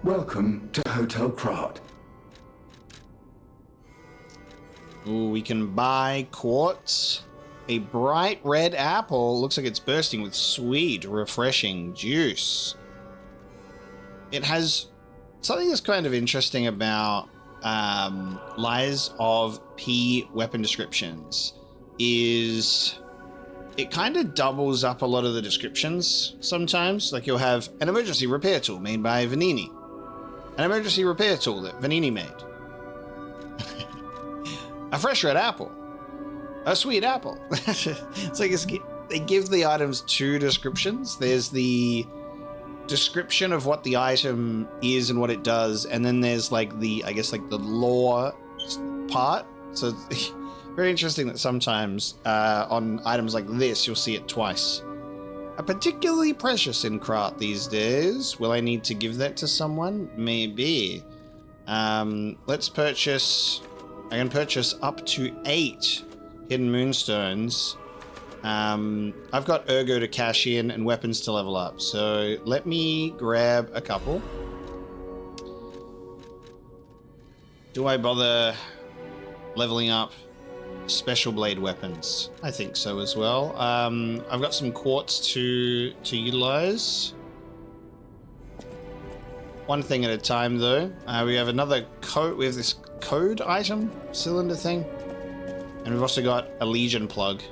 Welcome to Hotel Krat. Ooh, we can buy quartz. A bright red apple. Looks like it's bursting with sweet, refreshing juice. It has something that's kind of interesting about Lies of P weapon descriptions is it kind of doubles up a lot of the descriptions sometimes. Like you'll have an emergency repair tool made by Vanini, an emergency repair tool that Vanini made, a fresh red apple, a sweet apple. It's like they give the items two descriptions. There's the description of what the item is and what it does, and then there's like the, I guess, like the lore part. So it's very interesting that sometimes on items like this you'll see it twice. A particularly precious in Krat these days. Will I need to give that to someone? Maybe. Let's purchase. I can purchase up to 8 hidden moonstones. I've got Ergo to cash in and weapons to level up, so let me grab a couple. Do I bother leveling up special blade weapons? I think so as well. I've got some quartz to utilize. One thing at a time, though. We have another code. We have this code item cylinder thing, and we've also got a Legion plug.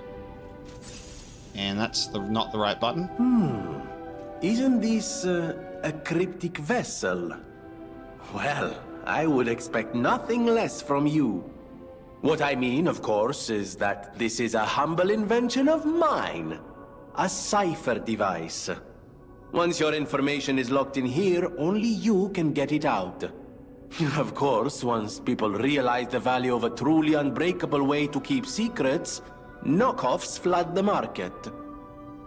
And that's not the right button. Isn't this a cryptic vessel? Well, I would expect nothing less from you. What I mean, of course, is that this is a humble invention of mine. A cipher device. Once your information is locked in here, only you can get it out. Of course, once people realize the value of a truly unbreakable way to keep secrets, knockoffs flood the market.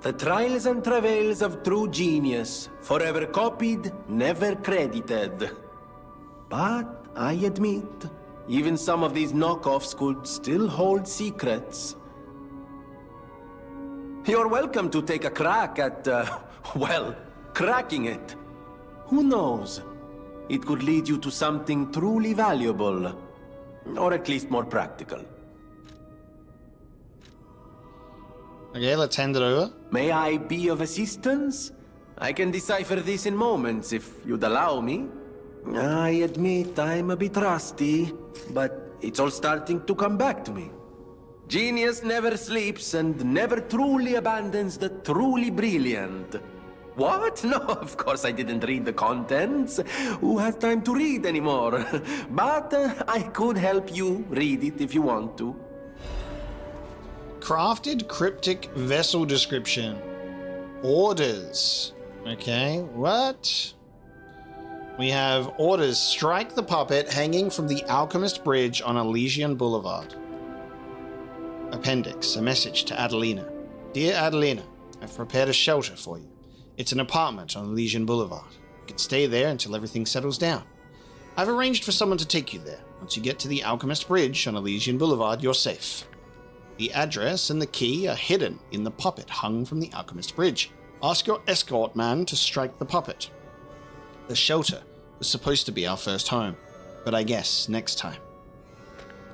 The trials and travails of true genius, forever copied, never credited. But I admit, even some of these knockoffs could still hold secrets. You're welcome to take a crack at, well, cracking it. Who knows? It could lead you to something truly valuable, or at least more practical. Okay, let's hand it over. May I be of assistance? I can decipher this in moments, if you'd allow me. I admit I'm a bit rusty, but it's all starting to come back to me. Genius never sleeps and never truly abandons the truly brilliant. What? No, of course I didn't read the contents. Who has time to read anymore? But I could help you read it if you want to. Crafted cryptic vessel description. Orders. Okay, what? We have orders. Strike the puppet hanging from the Alchemist Bridge on Elysian Boulevard. Appendix. A message to Adelina. Dear Adelina, I've prepared a shelter for you. It's an apartment on Elysian Boulevard. You can stay there until everything settles down. I've arranged for someone to take you there. Once you get to the Alchemist Bridge on Elysian Boulevard, you're safe. The address and the key are hidden in the puppet hung from the Alchemist Bridge. Ask your escort man to strike the puppet. The shelter was supposed to be our first home, but I guess next time.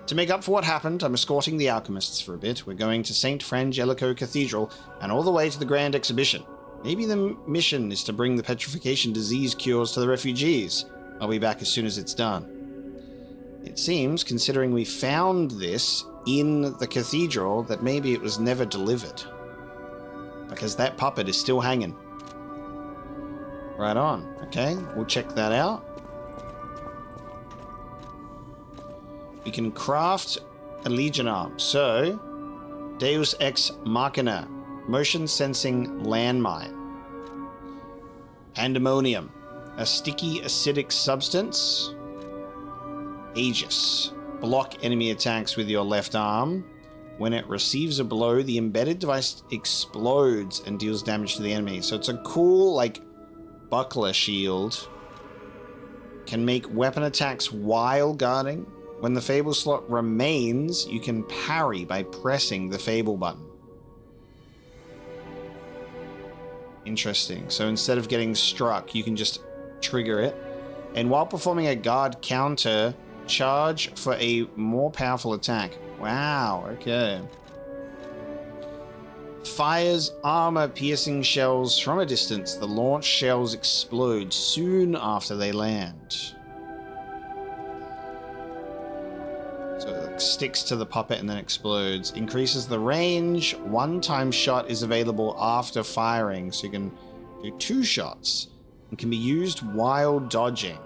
To make up for what happened, I'm escorting the alchemists for a bit. We're going to St. Frangelico Cathedral and all the way to the Grand Exhibition. Maybe the mission is to bring the petrification disease cures to the refugees. I'll be back as soon as it's done. It seems, considering we found this in the cathedral, that maybe it was never delivered. Because that puppet is still hanging. Right on. Okay, we'll check that out. We can craft a Legion arm. So, Deus Ex Machina, motion sensing landmine. Pandemonium, a sticky acidic substance. Aegis, block enemy attacks with your left arm. When it receives a blow, the embedded device explodes and deals damage to the enemy. So it's a cool, like, buckler shield. Can make weapon attacks while guarding. When the Fable slot remains, you can parry by pressing the Fable button. Interesting. So instead of getting struck, you can just trigger it. And while performing a guard counter, charge for a more powerful attack. Wow, okay. Fires armor-piercing shells from a distance. The launch shells explode soon after they land. So it sticks to the puppet and then explodes. Increases the range. One-time shot is available after firing, so you can do 2 shots. And can be used while dodging.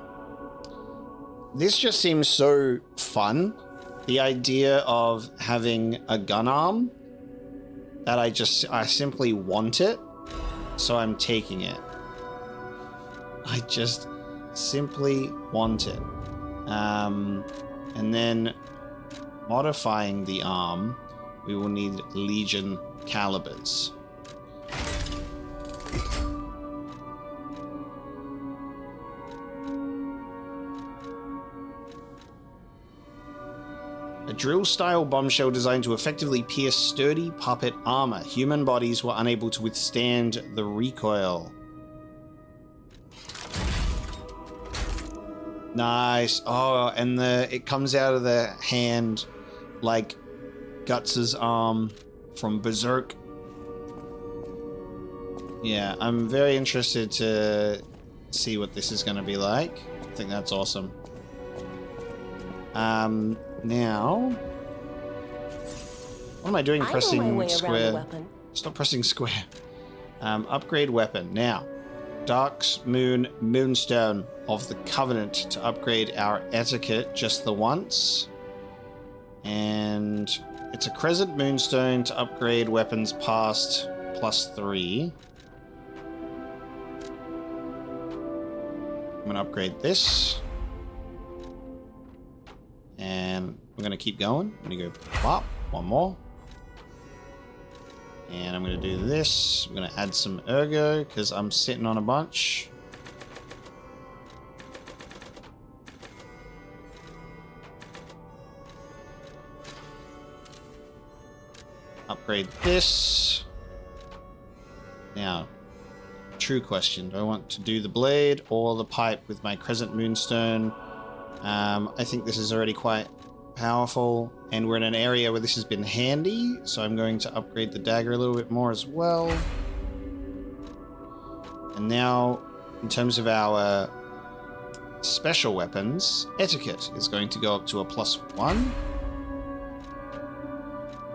This just seems so fun. The idea of having a gun arm that I simply want it, so I'm taking it. I just simply want it. And then modifying the arm, we will need Legion calibers. A drill-style bombshell designed to effectively pierce sturdy puppet armor. Human bodies were unable to withstand the recoil. Nice. Oh, and it comes out of the hand like Guts' arm from Berserk. Yeah, I'm very interested to see what this is going to be like. I think that's awesome. Now, what am I doing? Pressing square. Stop pressing square. Upgrade weapon. Now, Dark Moon Moonstone of the Covenant to upgrade our etiquette just the once. And it's a Crescent Moonstone to upgrade weapons past +3. I'm going to upgrade this. And we're going to keep going. I'm going to go pop. One more. And I'm going to do this. I'm going to add some ergo because I'm sitting on a bunch. Upgrade this. Now, true question. Do I want to do the blade or the pipe with my Crescent Moonstone? I think this is already quite powerful, and we're in an area where this has been handy, so I'm going to upgrade the dagger a little bit more as well. And now, in terms of our special weapons, etiquette is going to go up to a +1.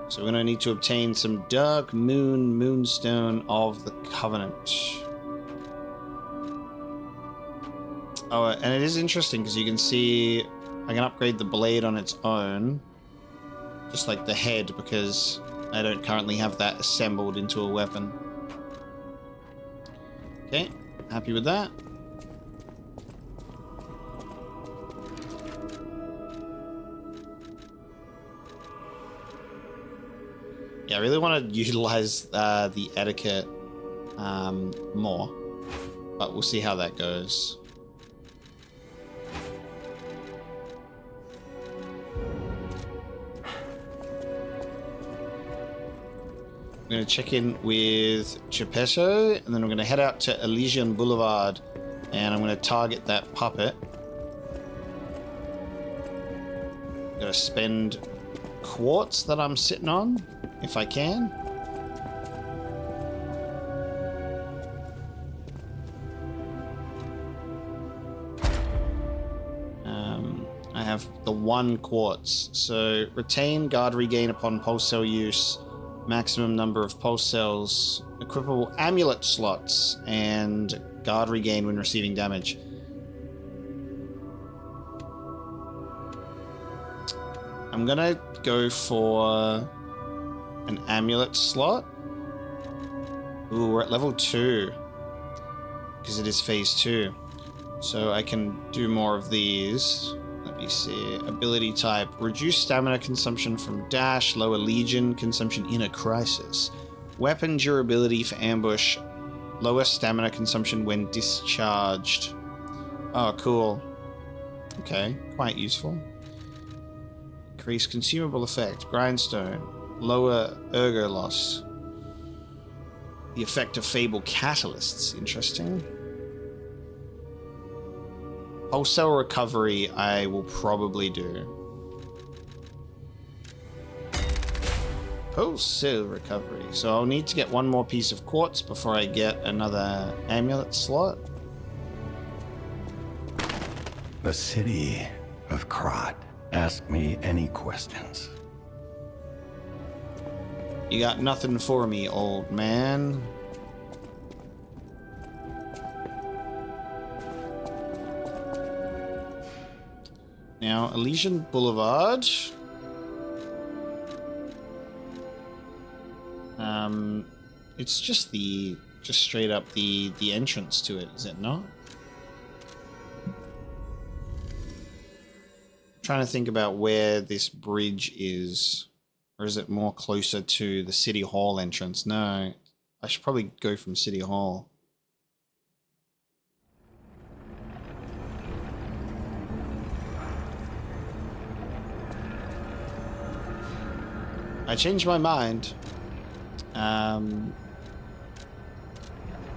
So we're going to need to obtain some Dark Moon Moonstone of the Covenant. Oh, and it is interesting because you can see I can upgrade the blade on its own, just like the head, because I don't currently have that assembled into a weapon. Okay, happy with that. Yeah, I really want to utilize the etiquette more, but we'll see how that goes. I'm going to check in with Geppetto, and then I'm going to head out to Elysian Boulevard, and I'm going to target that puppet. I'm going to spend quartz that I'm sitting on, if I can. I have the 1 quartz, so retain guard regain upon pulse cell use, maximum number of pulse cells, equipable amulet slots, and guard regain when receiving damage. I'm gonna go for an amulet slot. Ooh, we're at level 2 because it is phase 2, so I can do more of these. Let me see. Ability type: reduce stamina consumption from dash, lower legion consumption in a crisis. Weapon durability for ambush, lower stamina consumption when discharged. Oh, cool. Okay, quite useful. Increase consumable effect, grindstone, lower ergo loss. The effect of fable catalysts, interesting. Pulse cell recovery I will probably do. Pulse cell recovery. So I'll need to get 1 more piece of quartz before I get another amulet slot. The city of Krat. Ask me any questions. You got nothing for me, old man. Now, Elysian Boulevard. It's just straight up the entrance to it, is it not? I'm trying to think about where this bridge is, or is it more closer to the City Hall entrance? No, I should probably go from City Hall. I changed my mind.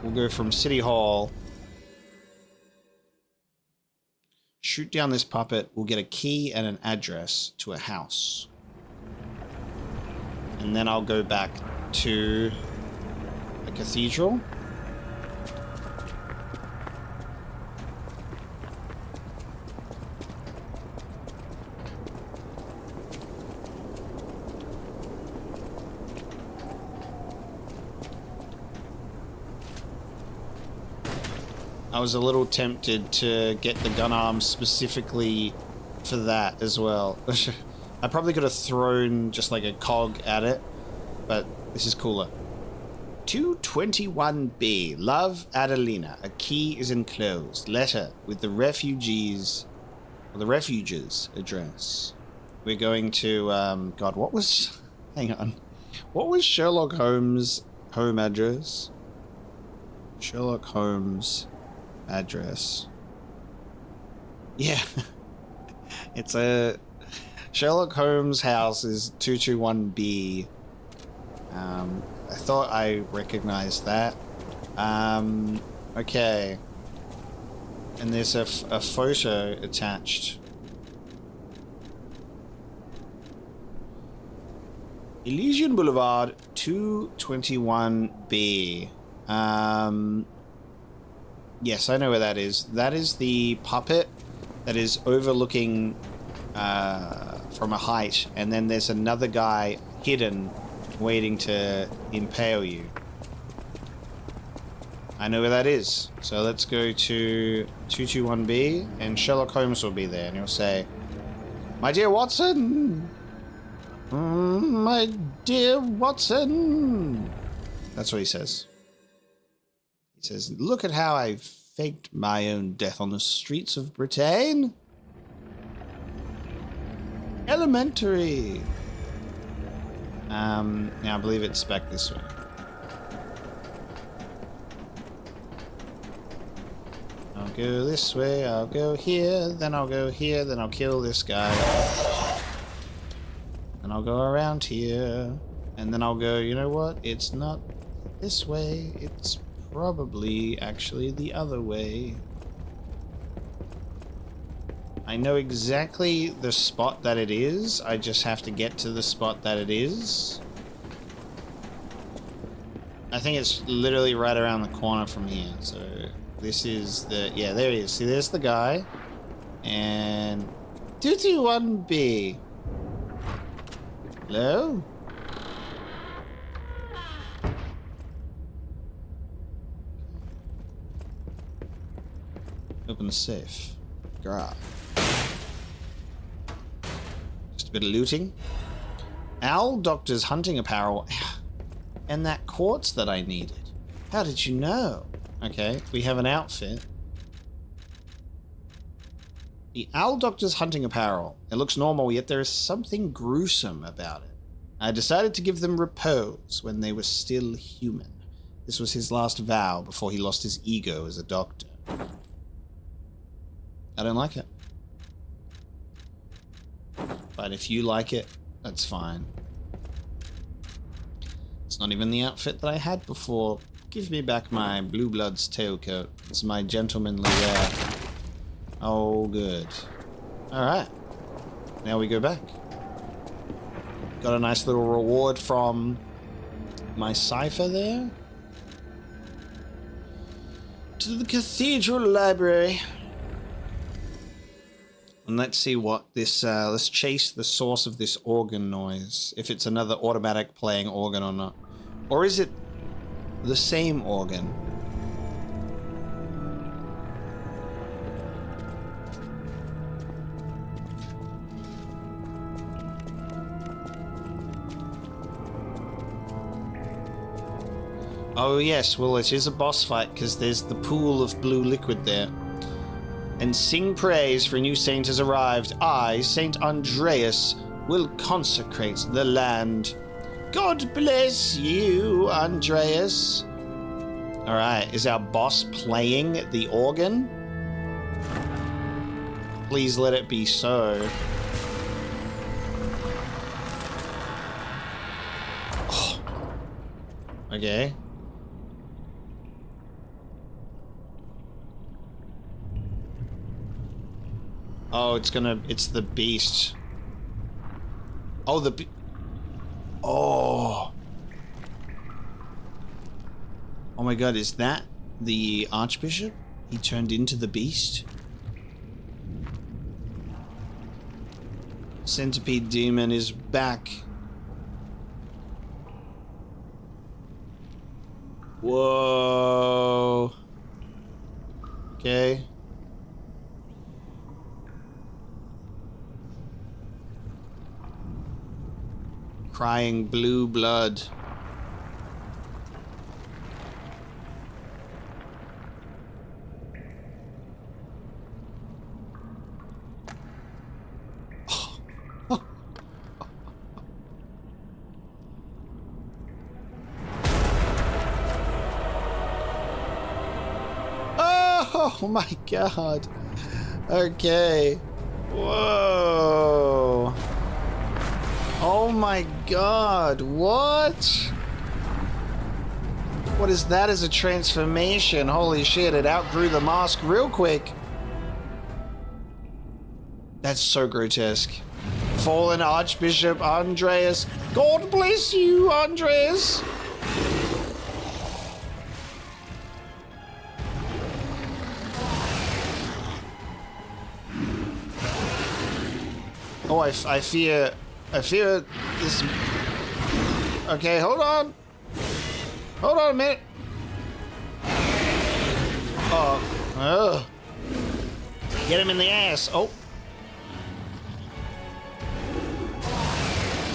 We'll go from City Hall. Shoot down this puppet. We'll get a key and an address to a house. And then I'll go back to the cathedral. I was a little tempted to get the gun arm specifically for that as well. I probably could have thrown just like a cog at it, but this is cooler. 221B. Love, Adelina. A key is enclosed. Letter with the refugees' address. We're going to, God, what was... Hang on. What was Sherlock Holmes' home address? Sherlock Holmes... address. Yeah. It's a Sherlock Holmes house is 221B. I thought I recognized that. Okay. And there's a photo attached. Elysian Boulevard 221B. Yes, I know where that is. That is the puppet that is overlooking from a height, and then there's another guy hidden waiting to impale you. I know where that is. So let's go to 221B, and Sherlock Holmes will be there, and he'll say, "My dear Watson! My dear Watson!" That's what he says. He says, "Look at how I faked my own death on the streets of Britain. Elementary." Now I believe it's back this way. I'll go this way, I'll go here, then I'll go here, then I'll kill this guy. Then I'll go around here, and then I'll go, you know what? It's not this way, it's probably actually the other way. I know exactly the spot that it is, I just have to get to the spot that it is. I think it's literally right around the corner from here, so this is the, yeah, there he is. See, there's the guy. And 221B. Hello? Open the safe. Garage. Just a bit of looting. Owl Doctor's hunting apparel. And that quartz that I needed. How did you know? Okay, we have an outfit. The Owl Doctor's hunting apparel. It looks normal, yet there is something gruesome about it. I decided to give them repose when they were still human. This was his last vow before he lost his ego as a doctor. I don't like it. But if you like it, that's fine. It's not even the outfit that I had before. Give me back my Blue Blood's tailcoat. It's my gentlemanly wear. Oh, good. Alright. Now we go back. Got a nice little reward from my cipher there. To the Cathedral Library. And let's see what this, let's chase the source of this organ noise. If it's another automatic playing organ or not. Or is it the same organ? Oh yes, well it is a boss fight because there's the pool of blue liquid there. And sing praise for a new saint has arrived. I, Saint Andreus, will consecrate the land. God bless you, Andreus. Alright, is our boss playing the organ? Please let it be so. Oh. Okay. Oh, it's the beast. Oh, oh. Oh my god, is that the Archbishop? He turned into the beast? Centipede Demon is back. Whoa. Okay. Crying blue blood. Oh my god. Okay. Whoa. Oh my god, what? What is that as a transformation? Holy shit, it outgrew the mask real quick. That's so grotesque. Fallen Archbishop Andreus. God bless you, Andreus. Oh, I fear this. Okay, hold on. Hold on a minute. Oh. Get him in the ass. Oh.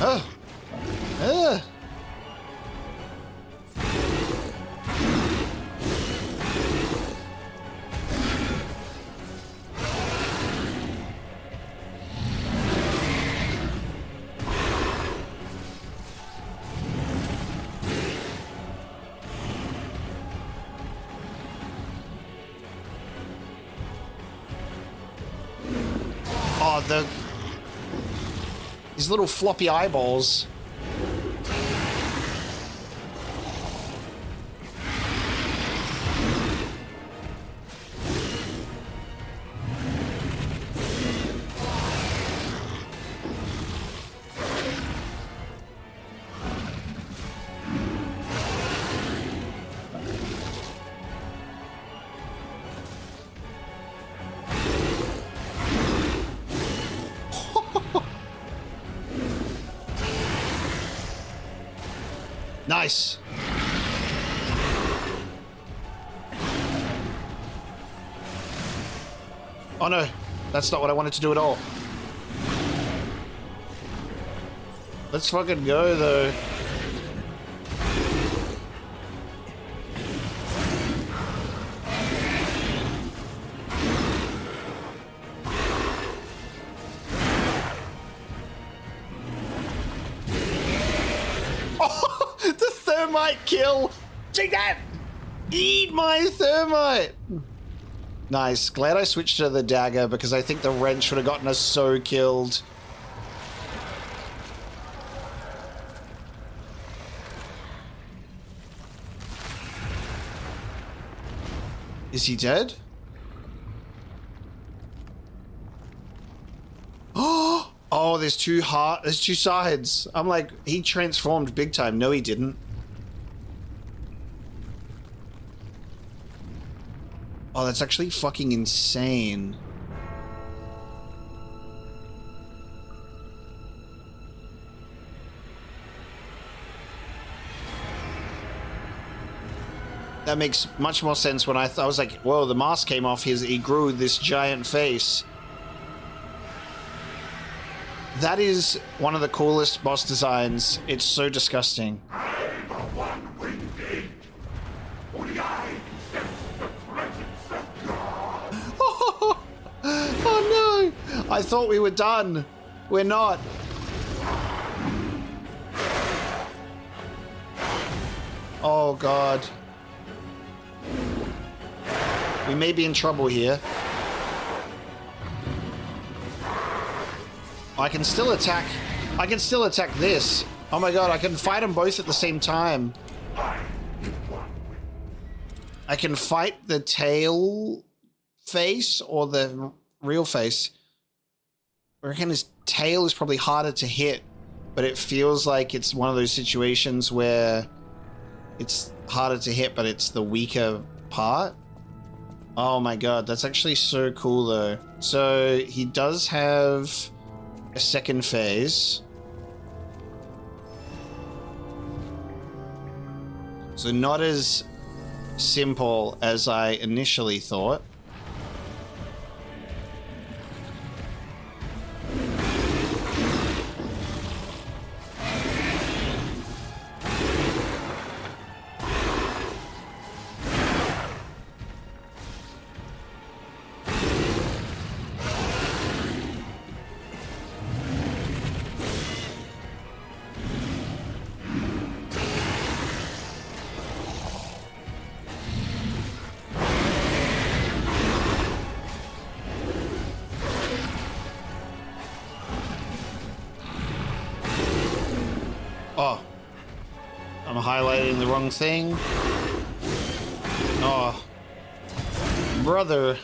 Oh. these little floppy eyeballs. Nice. Oh no, that's not what I wanted to do at all. Let's fucking go though. Thermite kill! Take that! Eat my thermite! Nice. Glad I switched to the dagger because I think the wrench would have gotten us so killed. Is he dead? Oh, there's two sides. I'm like, he transformed big time. No, he didn't. Oh, that's actually fucking insane. That makes much more sense when I was like, whoa, the mask came off, he grew this giant face. That is one of the coolest boss designs. It's so disgusting. Oh no! I thought we were done. We're not. Oh god. We may be in trouble here. I can still attack this. Oh my god, I can fight them both at the same time. I can fight the tail face or the real face. I reckon his tail is probably harder to hit, but it feels like it's one of those situations where it's harder to hit, but it's the weaker part. Oh my god, that's actually so cool though. So he does have a second phase. So not as simple as I initially thought. Oh. I'm highlighting the wrong thing. Oh. Brother.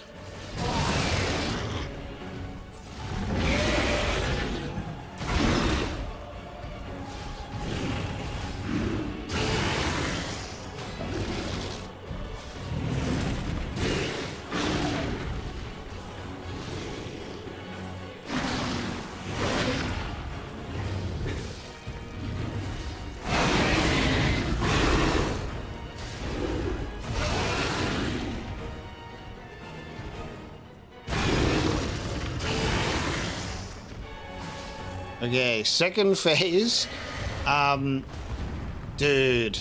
Okay, second phase. Dude.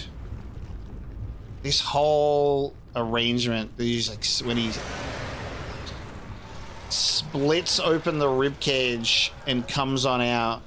This whole arrangement, these like when he splits open the rib cage and comes on out.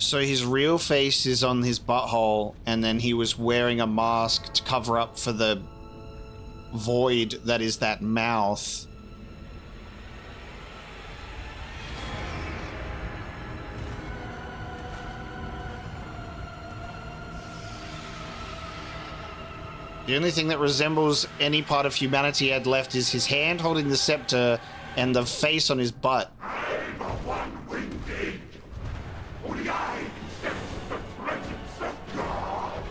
So his real face is on his butthole, and then he was wearing a mask to cover up for the void that is that mouth. The only thing that resembles any part of humanity he had left is his hand holding the scepter and the face on his butt. I'm a one-winged. Only I can sense the presence of God.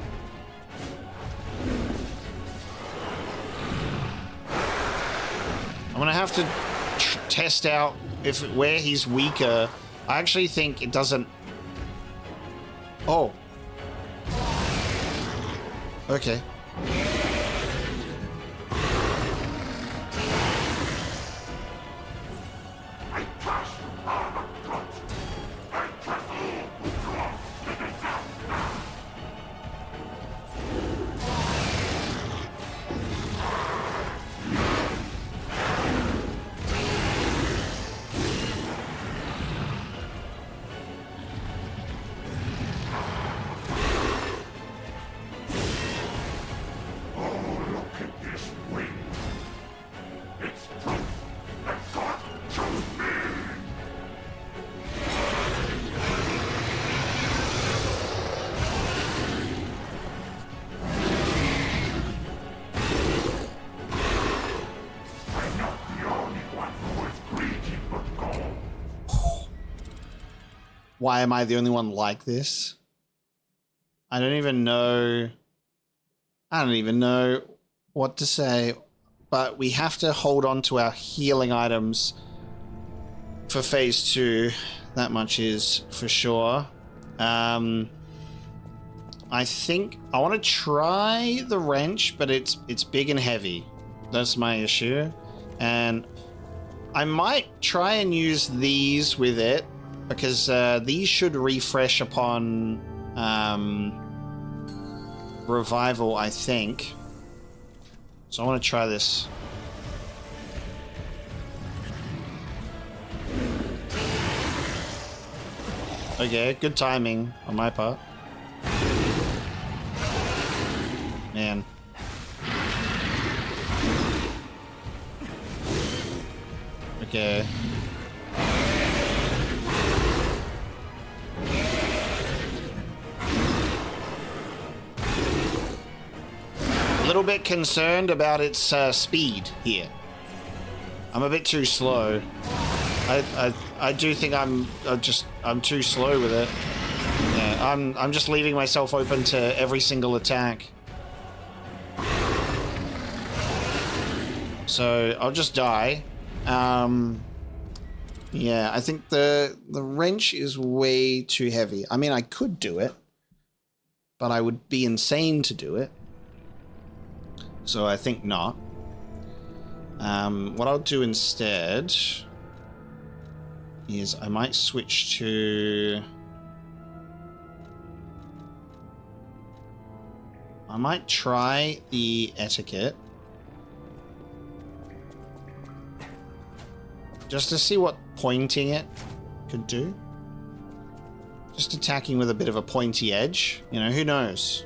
I'm gonna have to test out where he's weaker. I actually think it doesn't. Oh. Okay. Why am I the only one like this? I don't even know what to say, but we have to hold on to our healing items for phase 2. That much is for sure. I think I want to try the wrench, but it's big and heavy. That's my issue. And I might try and use these with it, because these should refresh upon revival, I think. So I want to try this. Okay, good timing on my part. Man. Okay. A little bit concerned about its speed here. I'm a bit too slow. I do think I'm too slow with it. Yeah, I'm just leaving myself open to every single attack. So I'll just die. Yeah, I think the wrench is way too heavy. I mean, I could do it, but I would be insane to do it. So I think not. What I'll do instead is I might switch to... I might try the etiquette. Just to see what pointing it could do. Just attacking with a bit of a pointy edge. You know, who knows?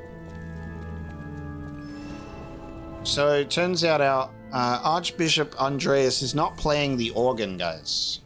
So it turns out our Archbishop Andreus is not playing the organ, guys.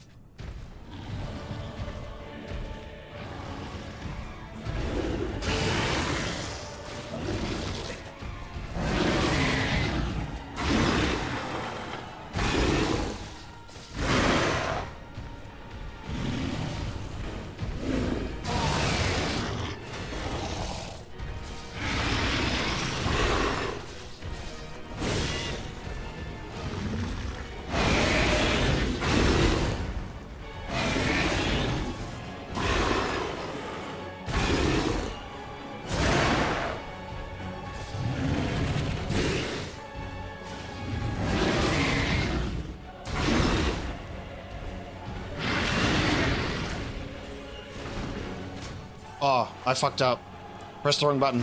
Oh, I fucked up. Press the wrong button.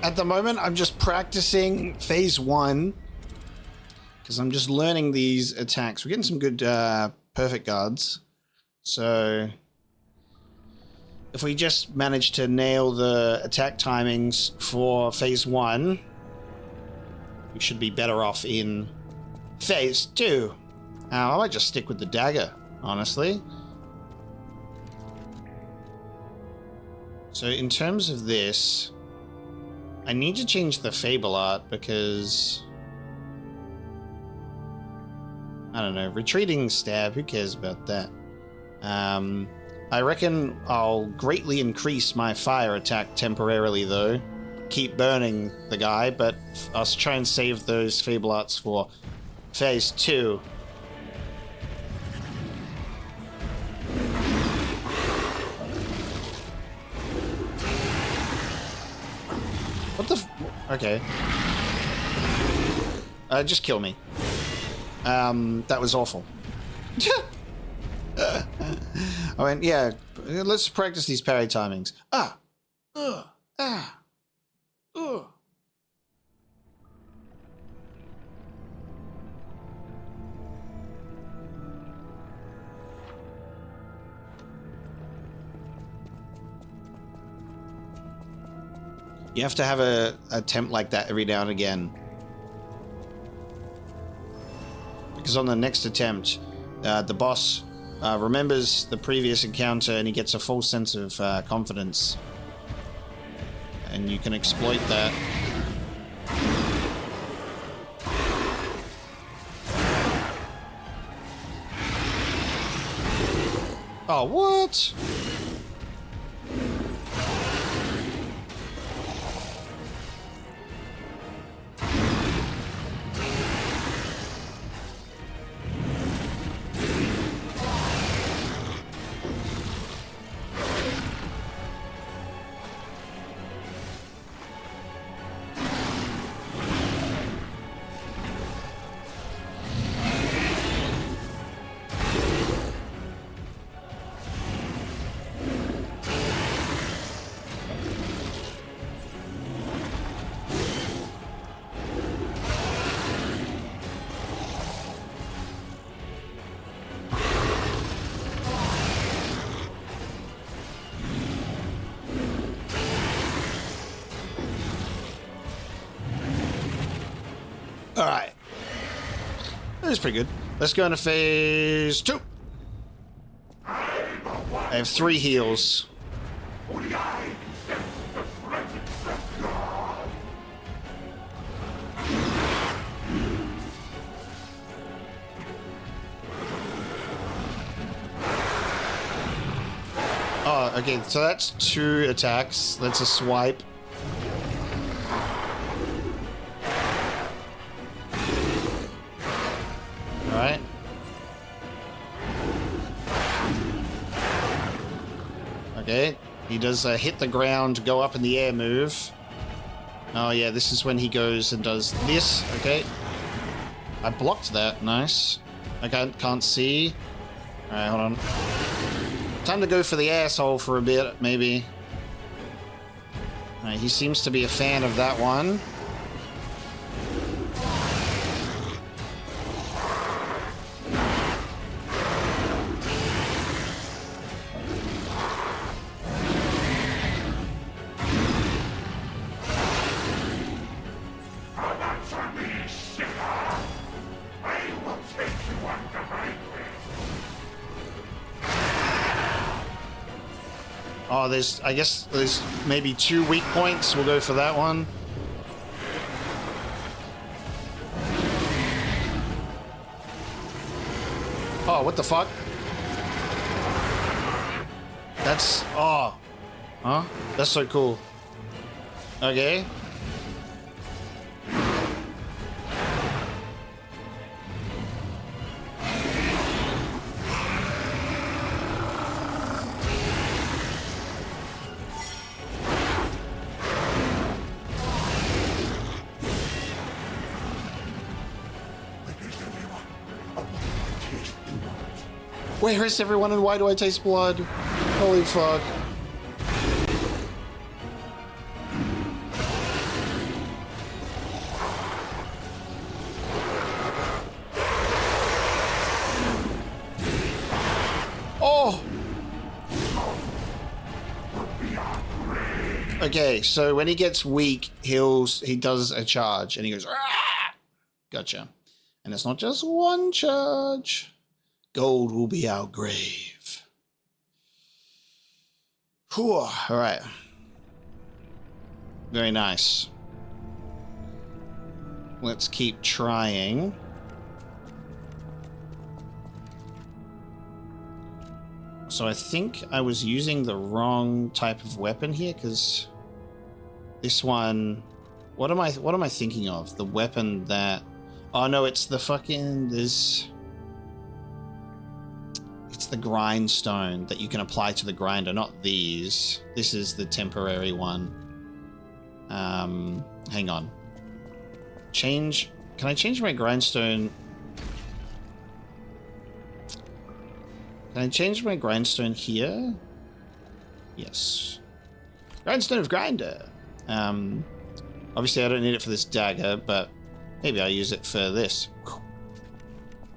At the moment, I'm just practicing phase 1 because I'm just learning these attacks. We're getting some good perfect guards. So if we just manage to nail the attack timings for phase 1, we should be better off in phase 2. I might just stick with the dagger, honestly. So in terms of this, I need to change the Fable art because, I don't know, retreating stab, who cares about that? I reckon I'll greatly increase my fire attack temporarily though. Keep burning the guy, but I'll try and save those Fable arts for phase 2. What the okay. Just kill me. That was awful. I went, yeah, let's practice these parry timings. You have to have a attempt like that every now and again. Because on the next attempt, the boss remembers the previous encounter and he gets a full sense of confidence. And you can exploit that. Oh, what? Alright. That was pretty good. Let's go into phase 2. I have 3 heals. Oh, okay, so that's 2 attacks. That's a swipe. Alright. Okay, he does a hit the ground, go up in the air move. Oh yeah, this is when he goes and does this. Okay. I blocked that, nice. I can't see. Alright, hold on. Time to go for the asshole for a bit, maybe. Alright, he seems to be a fan of that one. Oh, I guess there's maybe 2 weak points. We'll go for that one. Oh, what the fuck? That's, oh. Huh? That's so cool. Okay. Where is everyone and why do I taste blood? Holy fuck. Okay, so when he gets weak, he does a charge and he goes, "Ah!" Gotcha. And it's not just one charge. Gold will be our grave. Whew, all right. Very nice. Let's keep trying. So I think I was using the wrong type of weapon here, because this one, what am I thinking of? The weapon that, oh no, it's the fucking, it's the grindstone that you can apply to the grinder, not these. This is the temporary one. Hang on. Can I change my grindstone? Can I change my grindstone here? Yes. Grindstone of grinder. Obviously I don't need it for this dagger, but maybe I'll use it for this.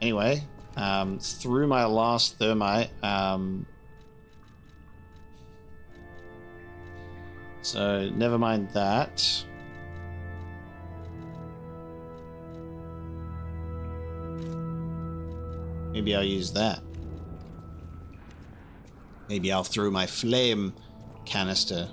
Anyway, through my last thermite, so never mind that. Maybe I'll use that. Maybe I'll throw my flame canister.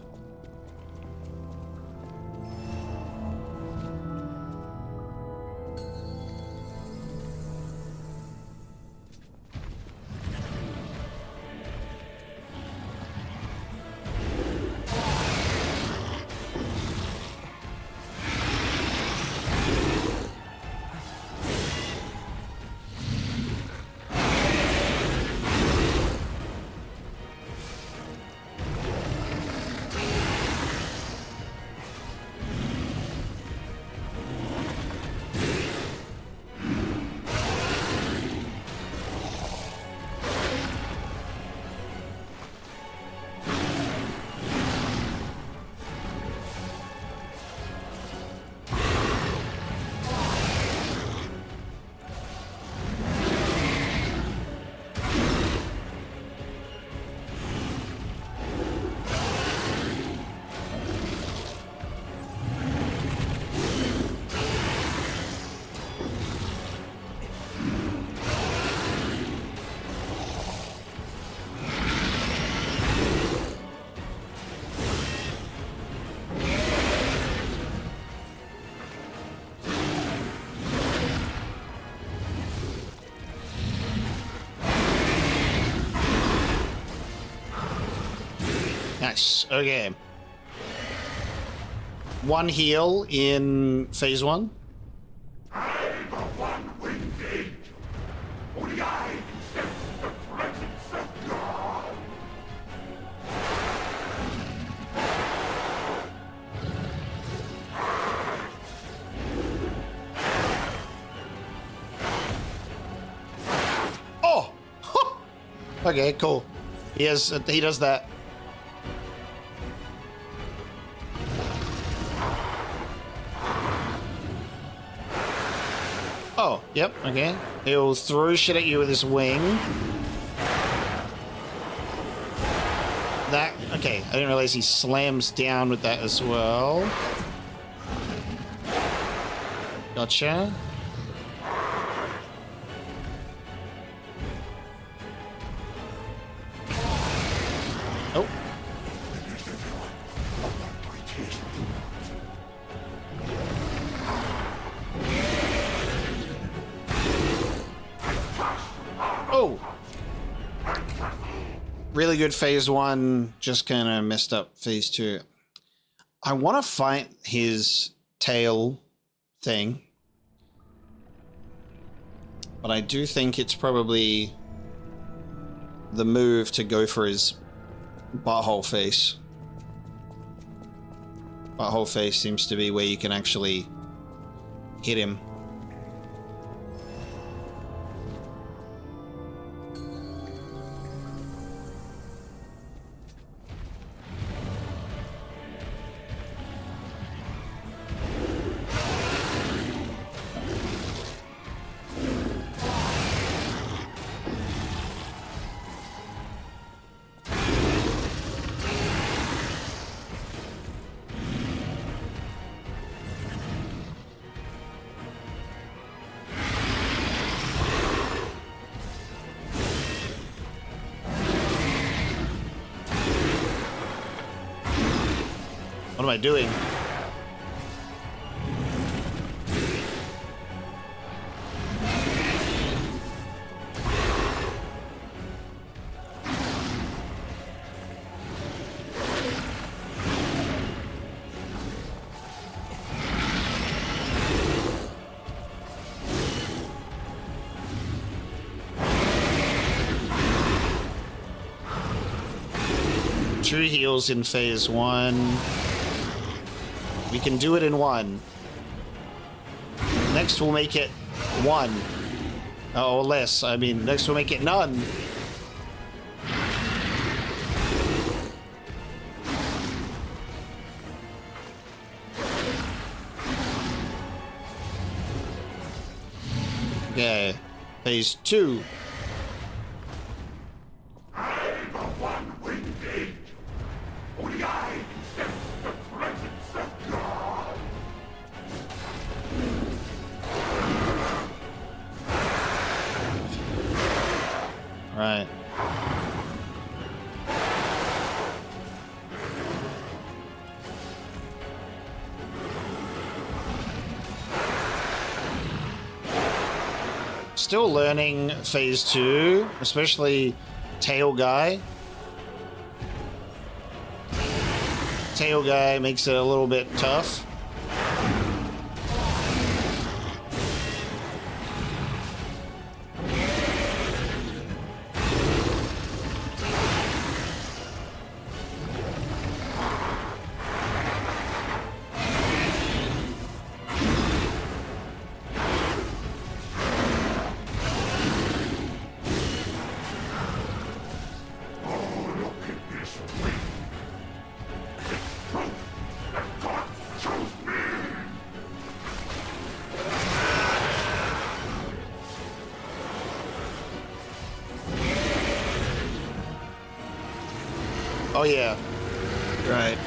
Nice. Okay. One heal in phase one. I'm the one-winged gate. Only I can sense the presence of God. Oh! Okay, cool. He does that. Oh, yep, okay. He'll throw shit at you with his wing. That, okay, I didn't realize he slams down with that as well. Gotcha. Oh. Oh! Really good phase one, just kind of messed up phase two. I want to fight his tail thing, but I do think it's probably the move to go for his butthole face. Butthole face seems to be where you can actually hit him. What am I doing? Two heals in phase 1. We can do it in 1. Next we'll make it 1. Oh, less. I mean, next we'll make it none. Okay. Phase 2. Right. Still learning phase 2, especially Tail Guy. Tail Guy makes it a little bit tough. Oh yeah, right.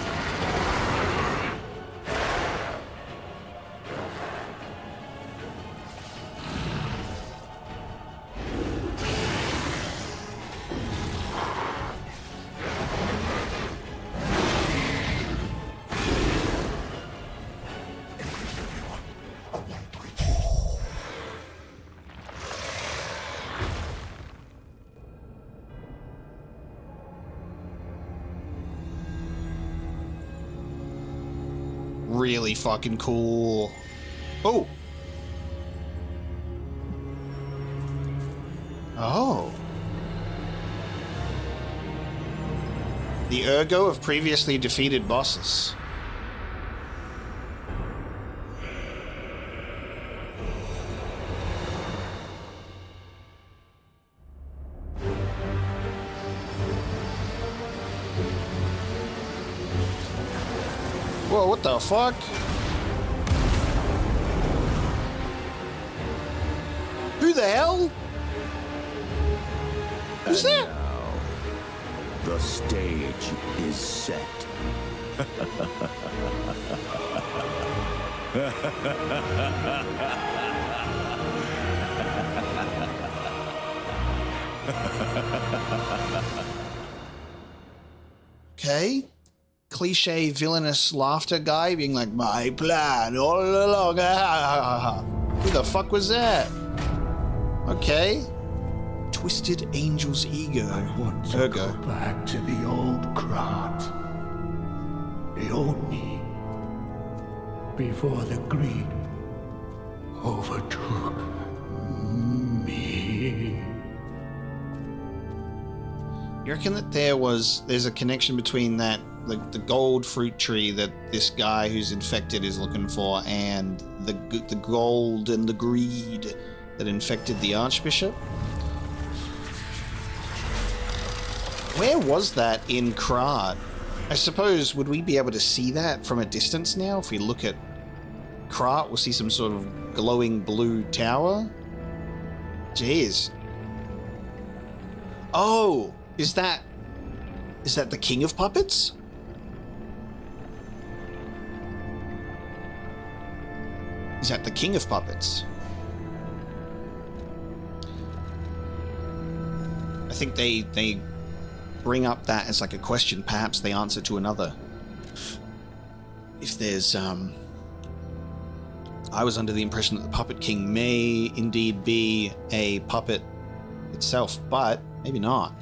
Really fucking cool. Oh. Oh. The ergo of previously defeated bosses. Whoa, what the fuck? Who the hell? Who's that? Now, the stage is set. Okay. Cliche villainous laughter guy being like, my plan all along. Who the fuck was that? Okay. Twisted Angel's ego. I want to go back to the old Krat. The old me. Before the greed overtook me. You reckon that there's a connection between that, the gold fruit tree that this guy who's infected is looking for, and the gold and the greed that infected the Archbishop? Where was that in Krat? I suppose, would we be able to see that from a distance now? If we look at Krat, we'll see some sort of glowing blue tower? Jeez. Oh! Is that the King of Puppets? Is that the King of Puppets? I think they bring up that as like a question, perhaps they answer to another. if there's I was under the impression that the Puppet King may indeed be a puppet itself, but maybe not.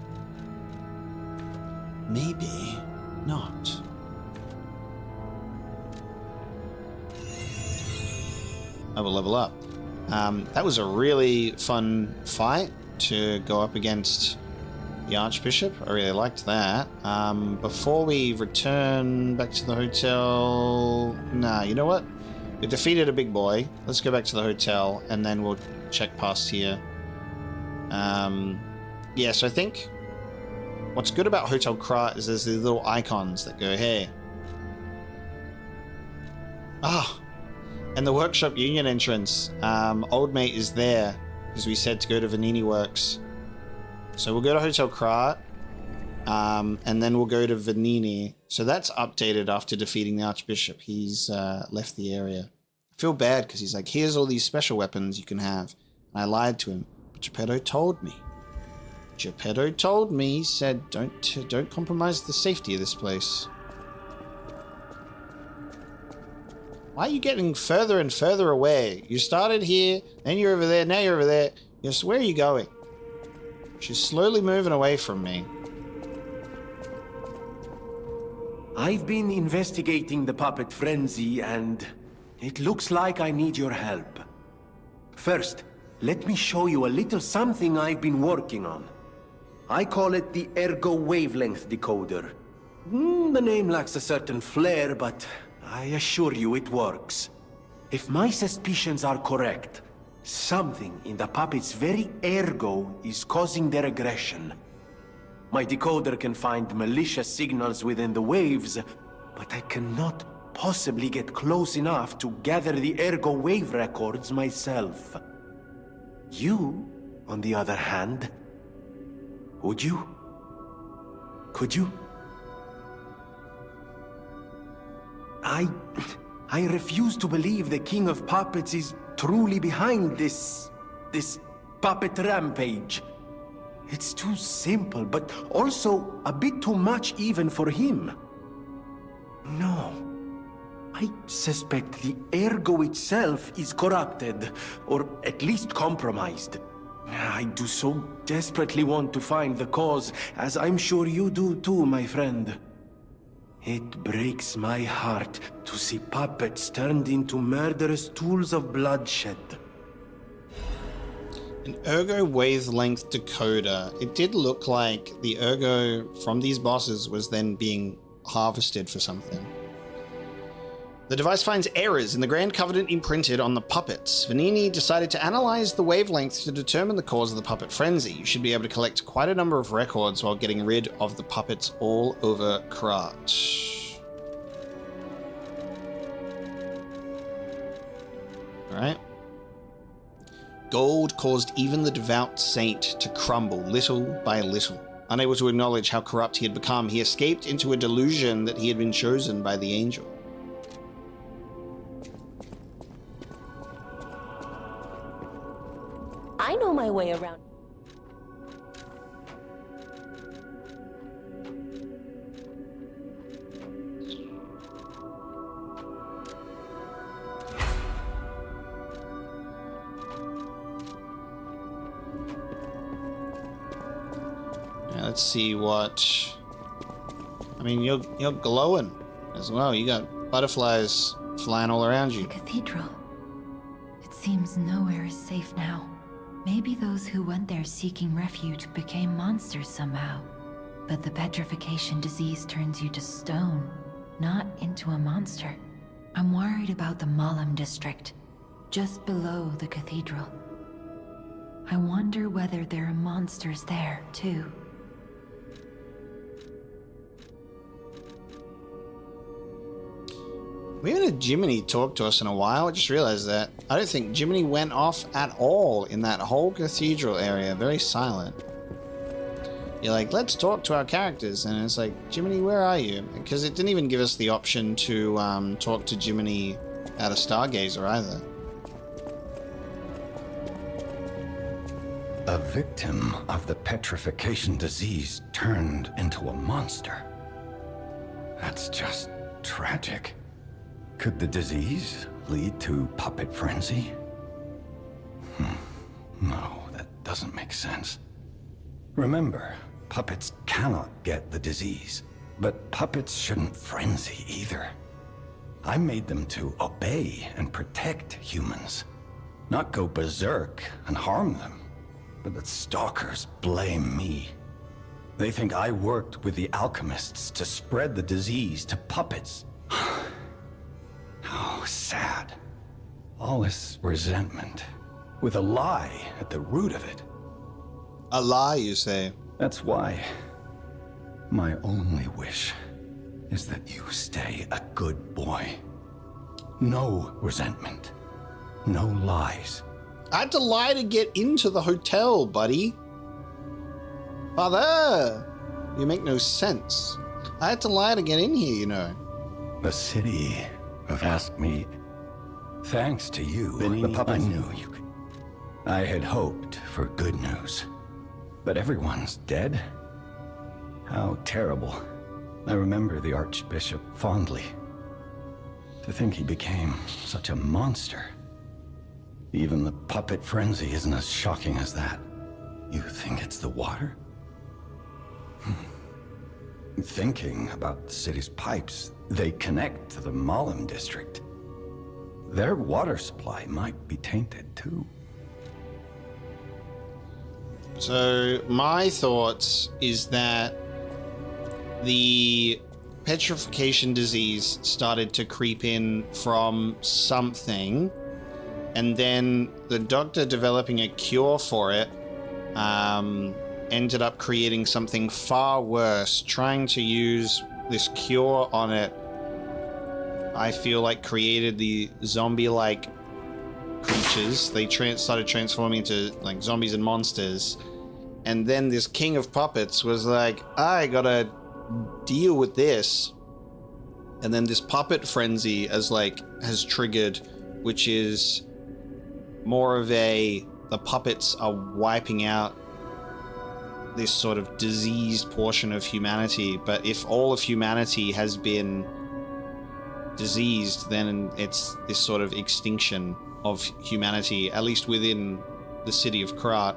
Maybe not. I will level up. That was a really fun fight to go up against the Archbishop. I really liked that. Before we return back to the hotel... Nah, you know what? We defeated a big boy. Let's go back to the hotel, and then we'll check past here. Yeah, so I think what's good about Hotel Krat is there's these little icons that go, hey. And the Workshop Union entrance. Old Mate is there, because we said to go to Vanini Works. So we'll go to Hotel Krat, and then we'll go to Vanini. So that's updated after defeating the Archbishop. He's left the area. I feel bad because he's like, here's all these special weapons you can have. And I lied to him, but Geppetto told me. Geppetto told me, he said, don't compromise the safety of this place. Why are you getting further and further away? You started here, then you're over there, now you're over there. Yes, where are you going? She's slowly moving away from me. I've been investigating the puppet frenzy, and it looks like I need your help. First, let me show you a little something I've been working on. I call it the Ergo Wavelength Decoder. The name lacks a certain flair, but I assure you it works. If my suspicions are correct, something in the puppet's very ergo is causing their aggression. My decoder can find malicious signals within the waves, but I cannot possibly get close enough to gather the ergo wave records myself. You, on the other hand, would you? Could you? I refuse to believe the King of Puppets is truly behind this puppet rampage. It's too simple, but also a bit too much even for him. No. I suspect the ergo itself is corrupted, or at least compromised. I do so desperately want to find the cause, as I'm sure you do too, my friend. It breaks my heart to see puppets turned into murderous tools of bloodshed. An ergo wavelength decoder. It did look like the ergo from these bosses was then being harvested for something. The device finds errors in the Grand Covenant imprinted on the puppets. Vanini decided to analyze the wavelength to determine the cause of the puppet frenzy. You should be able to collect quite a number of records while getting rid of the puppets all over Krat. Alright. Gold caused even the devout saint to crumble little by little. Unable to acknowledge how corrupt he had become, he escaped into a delusion that he had been chosen by the angel. I know my way around. Yeah, let's see what... I mean, you're glowing as well. You got butterflies flying all around you. The cathedral. It seems nowhere is safe now. Maybe those who went there seeking refuge became monsters somehow. But the petrification disease turns you to stone, not into a monster. I'm worried about the Malum district, just below the cathedral. I wonder whether there are monsters there, too. We haven't had Jiminy talk to us in a while. I just realized that. I don't think Jiminy went off at all in that whole cathedral area. Very silent. You're like, let's talk to our characters. And it's like, Jiminy, where are you? Because it didn't even give us the option to talk to Jiminy at a Stargazer either. A victim of the petrification disease turned into a monster. That's just tragic. Could the disease lead to puppet frenzy? No, that doesn't make sense. Remember, puppets cannot get the disease, but puppets shouldn't frenzy either. I made them to obey and protect humans, not go berserk and harm them. But the stalkers blame me. They think I worked with the alchemists to spread the disease to puppets. How sad. All this resentment, with a lie at the root of it. A lie, you say? That's why my only wish is that you stay a good boy. No resentment. No lies. I had to lie to get into the hotel, buddy. Father! You make no sense. I had to lie to get in here, you know. The city of Ask Me. Thanks to you, the puppet, I knew you could. I had hoped for good news. But everyone's dead? How terrible. I remember the Archbishop fondly. To think he became such a monster. Even the puppet frenzy isn't as shocking as that. You think it's the water? Thinking about the city's pipes, they connect to the Malum district. Their water supply might be tainted too. So my thoughts is that the petrification disease started to creep in from something, and then the doctor developing a cure for it ended up creating something far worse. Trying to use this cure on it, I feel like created the zombie-like creatures. They started transforming into like zombies and monsters. And then this king of puppets was like, I gotta deal with this. And then this puppet frenzy has triggered, which is more of the puppets are wiping out this sort of diseased portion of humanity. But if all of humanity has been diseased, then it's this sort of extinction of humanity, at least within the city of Krat.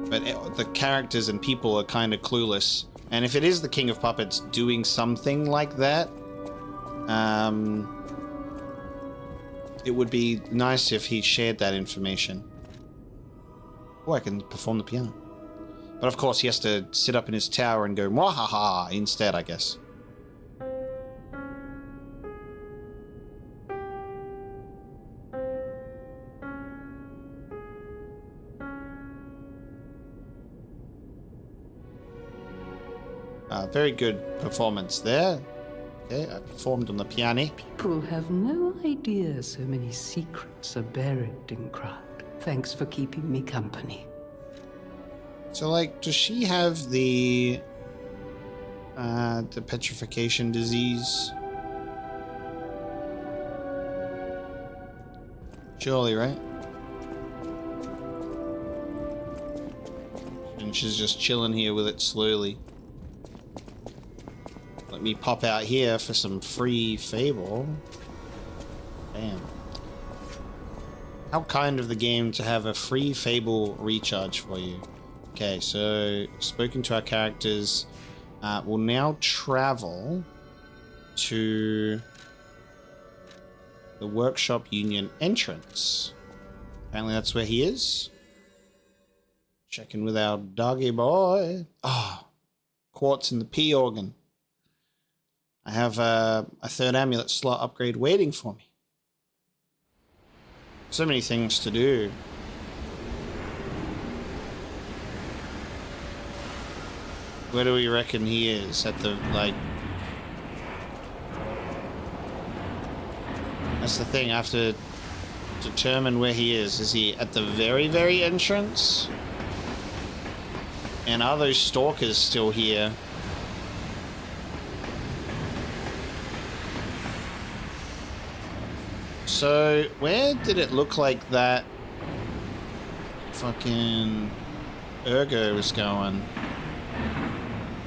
But the characters and people are kind of clueless. And if it is the King of Puppets doing something like that, it would be nice if he shared that information. Oh, I can perform the piano. But of course, he has to sit up in his tower and go mwahaha instead, I guess. Very good performance there. Okay, I performed on the piano. People have no idea so many secrets are buried in Krat. Thanks for keeping me company. So, like, does she have the petrification disease? Surely, right? And she's just chilling here with it slowly. Let me pop out here for some free Fable. Damn. How kind of the game to have a free Fable recharge for you. Okay, so spoken to our characters. We'll now travel to the Workshop Union entrance. Apparently that's where he is. Checking with our doggy boy. Ah, quartz in the P organ. I have a third amulet slot upgrade waiting for me. So many things to do. Where do we reckon he is? At the, like... That's the thing, I have to determine where he is. Is he at the very, very entrance? And are those stalkers still here? So, where did it look like that fucking Ergo was going?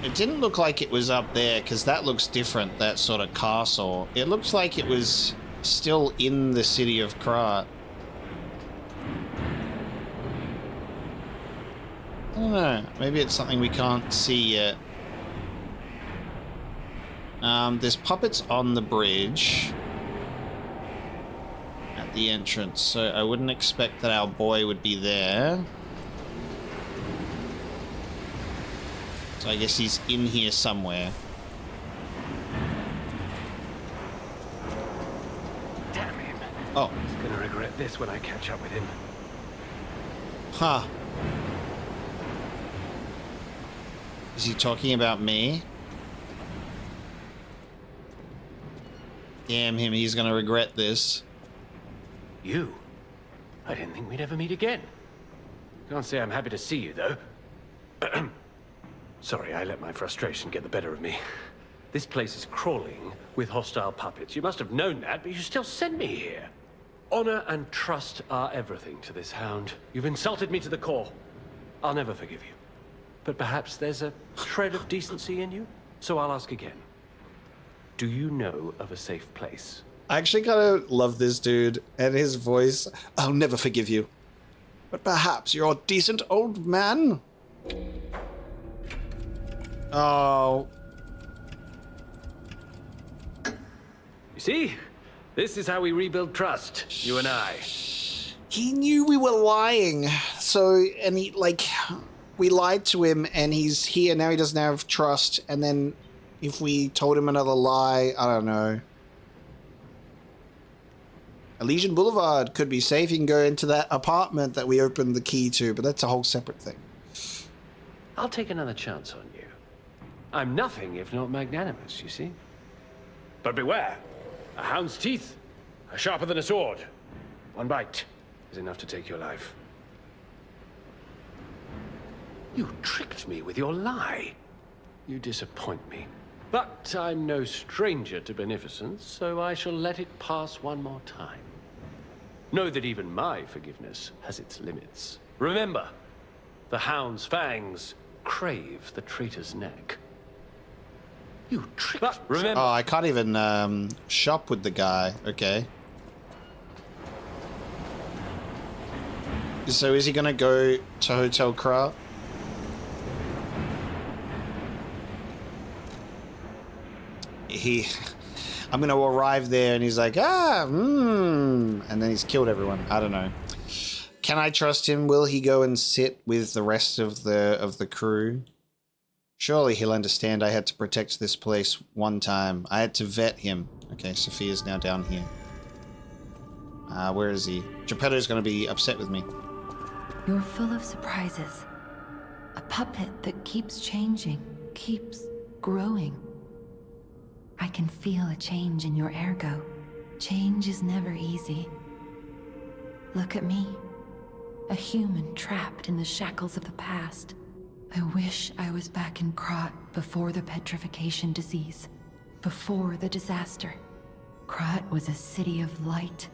It didn't look like it was up there, because that looks different, that sort of castle. It looks like it was still in the city of Krat. I don't know. Maybe it's something we can't see yet. There's puppets on the bridge at the entrance, so I wouldn't expect that our boy would be there. So I guess he's in here somewhere. Damn him. Oh. He's gonna regret this when I catch up with him. Huh. Is he talking about me? Damn him, he's gonna regret this. You? I didn't think we'd ever meet again. Can't say I'm happy to see you, though. Sorry, I let my frustration get the better of me. This place is crawling with hostile puppets. You must have known that, but you still sent me here. Honor and trust are everything to this hound. You've insulted me to the core. I'll never forgive you. But perhaps there's a shred of decency in you? So I'll ask again. Do you know of a safe place? I actually kind of love this dude and his voice. I'll never forgive you. But perhaps you're a decent old man? Oh. You see? This is how we rebuild trust, you and I. He knew we were lying. So, and he, like, we lied to him and he's here. Now he doesn't have trust. And then if we told him another lie, I don't know. Elysian Boulevard could be safe. You can go into that apartment that we opened the key to, but that's a whole separate thing. I'll take another chance on you. I'm nothing if not magnanimous, you see. But beware. A hound's teeth are sharper than a sword. One bite is enough to take your life. You tricked me with your lie. You disappoint me. But I'm no stranger to beneficence, so I shall let it pass one more time. Know that even my forgiveness has its limits. Remember, the hound's fangs crave the traitor's neck. You tricked me. Remember. Oh, I can't even shop with the guy. Okay. So is he gonna go to Hotel Krat? I'm gonna arrive there and he's like, and then he's killed everyone. I don't know. Can I trust him? Will he go and sit with the rest of the crew? Surely he'll understand I had to protect this place one time. I had to vet him. Okay, Sophia's now down here. Where is he? Geppetto's gonna be upset with me. You're full of surprises. A puppet that keeps changing, keeps growing. I can feel a change in your ergo. Change is never easy. Look at me. A human trapped in the shackles of the past. I wish I was back in Krat before the petrification disease. Before the disaster. Krat was a city of light.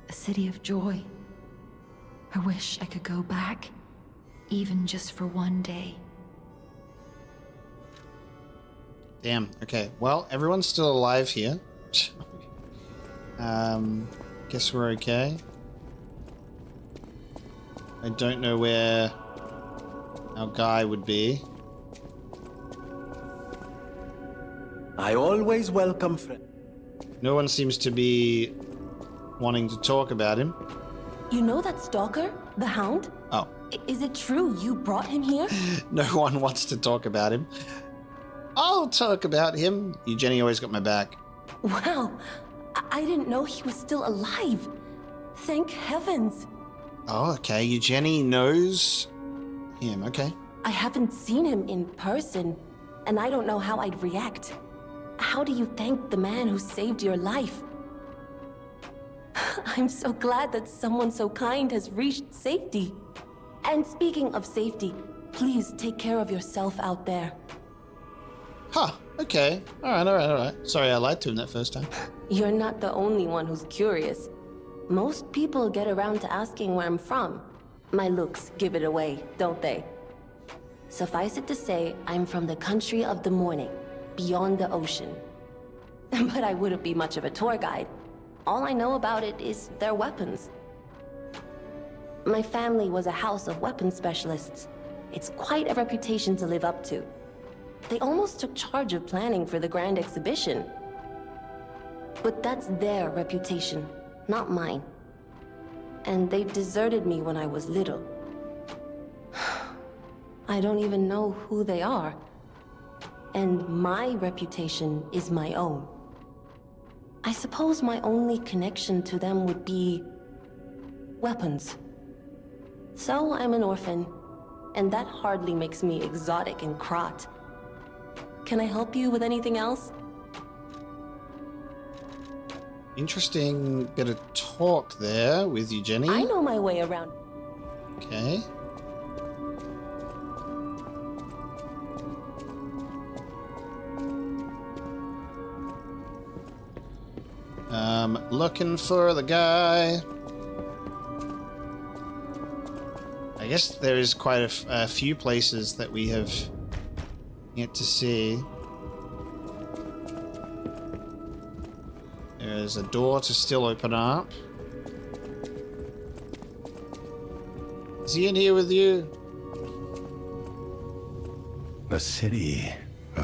A city of joy. I wish I could go back. Even just for one day. Damn. Okay. Well, everyone's still alive here. Guess we're okay. I don't know where our guy would be. I always welcome friends. No one seems to be wanting to talk about him. You know that stalker? The hound? Oh. Is it true you brought him here? No one wants to talk about him. I'll talk about him. Jenny always got my back. Wow. I didn't know he was still alive. Thank heavens. Oh, okay. Jenny knows him. Okay. I haven't seen him in person, and I don't know how I'd react. How do you thank the man who saved your life? I'm so glad that someone so kind has reached safety. And speaking of safety, please take care of yourself out there. Huh. Okay. All right. Sorry, I lied to him that first time. You're not the only one who's curious. Most people get around to asking where I'm from. My looks give it away, don't they? Suffice it to say, I'm from the country of the morning, beyond the ocean. But I wouldn't be much of a tour guide. All I know about it is their weapons. My family was a house of weapons specialists. It's quite a reputation to live up to. They almost took charge of planning for the grand exhibition. But that's their reputation, not mine. And they deserted me when I was little. I don't even know who they are. And my reputation is my own. I suppose my only connection to them would be weapons. So I'm an orphan, and that hardly makes me exotic in Krat. Can I help you with anything else? Interesting bit of talk there with you, Jenny. I know my way around. Okay. Looking for the guy. I guess there is quite a few places that we have yet to see. There's a door to still open up. Is he in here with you? The city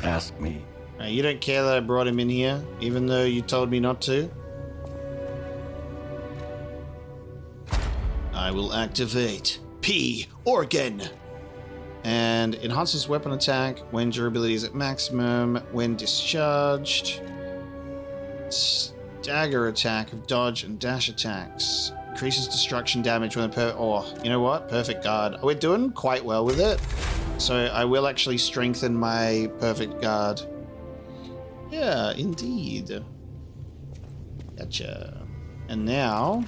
asked me. You don't care that I brought him in here, even though you told me not to? I will activate P organ. And enhances weapon attack when durability is at maximum, when discharged. Stagger attack of dodge and dash attacks. Increases destruction damage when you know what? Perfect guard. We're doing quite well with it. So I will actually strengthen my perfect guard. Yeah, indeed. Gotcha. And now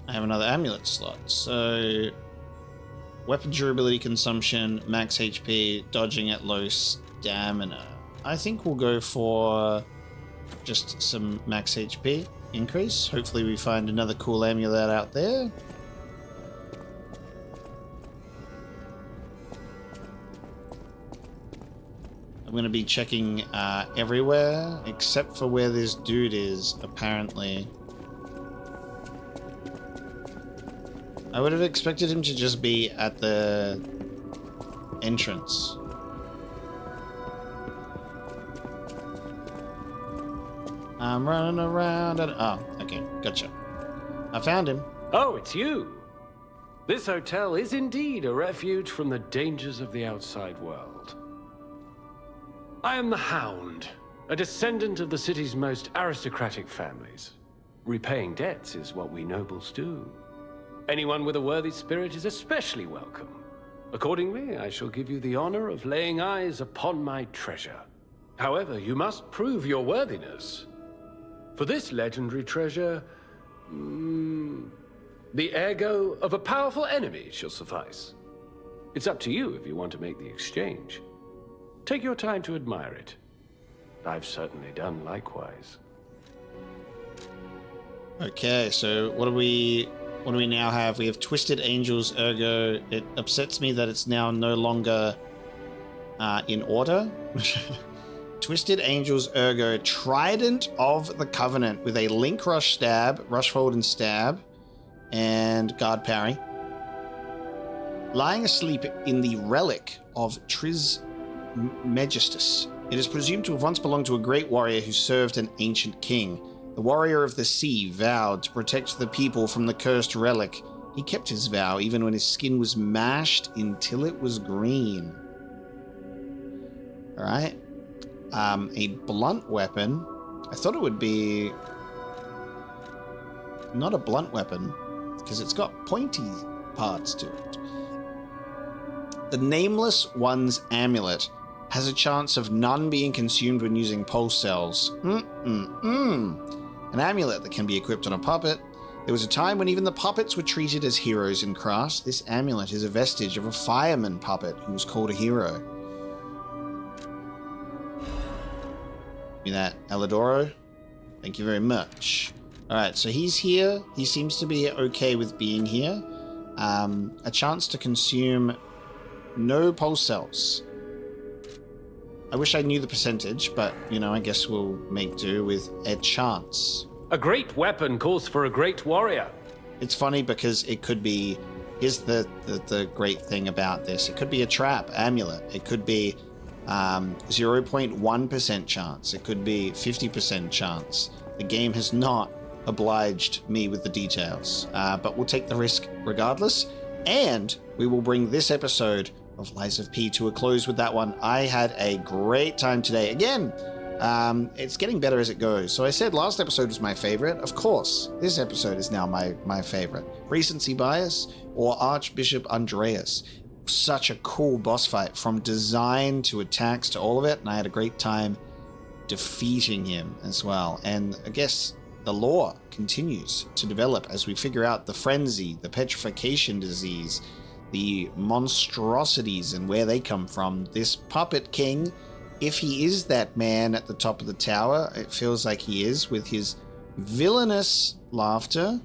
I have another amulet slot. So weapon durability consumption, max HP, dodging at low stamina. I think we'll go for just some max HP increase. Hopefully we find another cool amulet out there. I'm going to be checking everywhere except for where this dude is, apparently. I would have expected him to just be at the entrance. I'm running around and... Oh, okay, gotcha. I found him. Oh, it's you. This hotel is indeed a refuge from the dangers of the outside world. I am the Hound, a descendant of the city's most aristocratic families. Repaying debts is what we nobles do. Anyone with a worthy spirit is especially welcome. Accordingly, I shall give you the honor of laying eyes upon my treasure. However, you must prove your worthiness. For this legendary treasure, the ergo of a powerful enemy shall suffice. It's up to you if you want to make the exchange. Take your time to admire it. I've certainly done likewise. Okay, so what do we now have? We have Twisted Angel's Ergo. It upsets me that it's now no longer in order. Twisted Angel's Ergo, Trident of the Covenant with a Link Rush Stab, Rush Forward and Stab, and Guard Parry. Lying asleep in the relic of Trismegistus. It is presumed to have once belonged to a great warrior who served an ancient king. The warrior of the sea vowed to protect the people from the cursed relic. He kept his vow even when his skin was mashed until it was green. Alright. A blunt weapon. I thought it would be not a blunt weapon because it's got pointy parts to it. The Nameless One's Amulet has a chance of none being consumed when using pulse cells. An amulet that can be equipped on a puppet. There was a time when even the puppets were treated as heroes in Kras. This amulet is a vestige of a fireman puppet who was called a hero. Give me that, Alidoro. Thank you very much. Alright, so he's here. He seems to be okay with being here. A chance to consume no pulse cells. I wish I knew the percentage, but, you know, I guess we'll make do with a chance. A great weapon calls for a great warrior. It's funny because it could be... Here's the great thing about this. It could be a trap, amulet. It could be 0.1% chance. It could be 50% chance. The game has not obliged me with the details, but we'll take the risk regardless. And we will bring this episode of Lies of P to a close with that one. I had a great time today. Again, it's getting better as it goes. So I said last episode was my favorite. Of course, this episode is now my favorite. Recency bias or Archbishop Andreus. Such a cool boss fight, from design to attacks to all of it, and I had a great time defeating him as well. And I guess the lore continues to develop as we figure out the frenzy, the petrification disease, the monstrosities and where they come from. This puppet king, if he is that man at the top of the tower, it feels like he is, with his villainous laughter.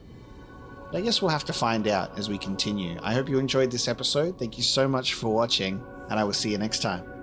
But I guess we'll have to find out as we continue. I hope you enjoyed this episode. Thank you so much for watching, and I will see you next time.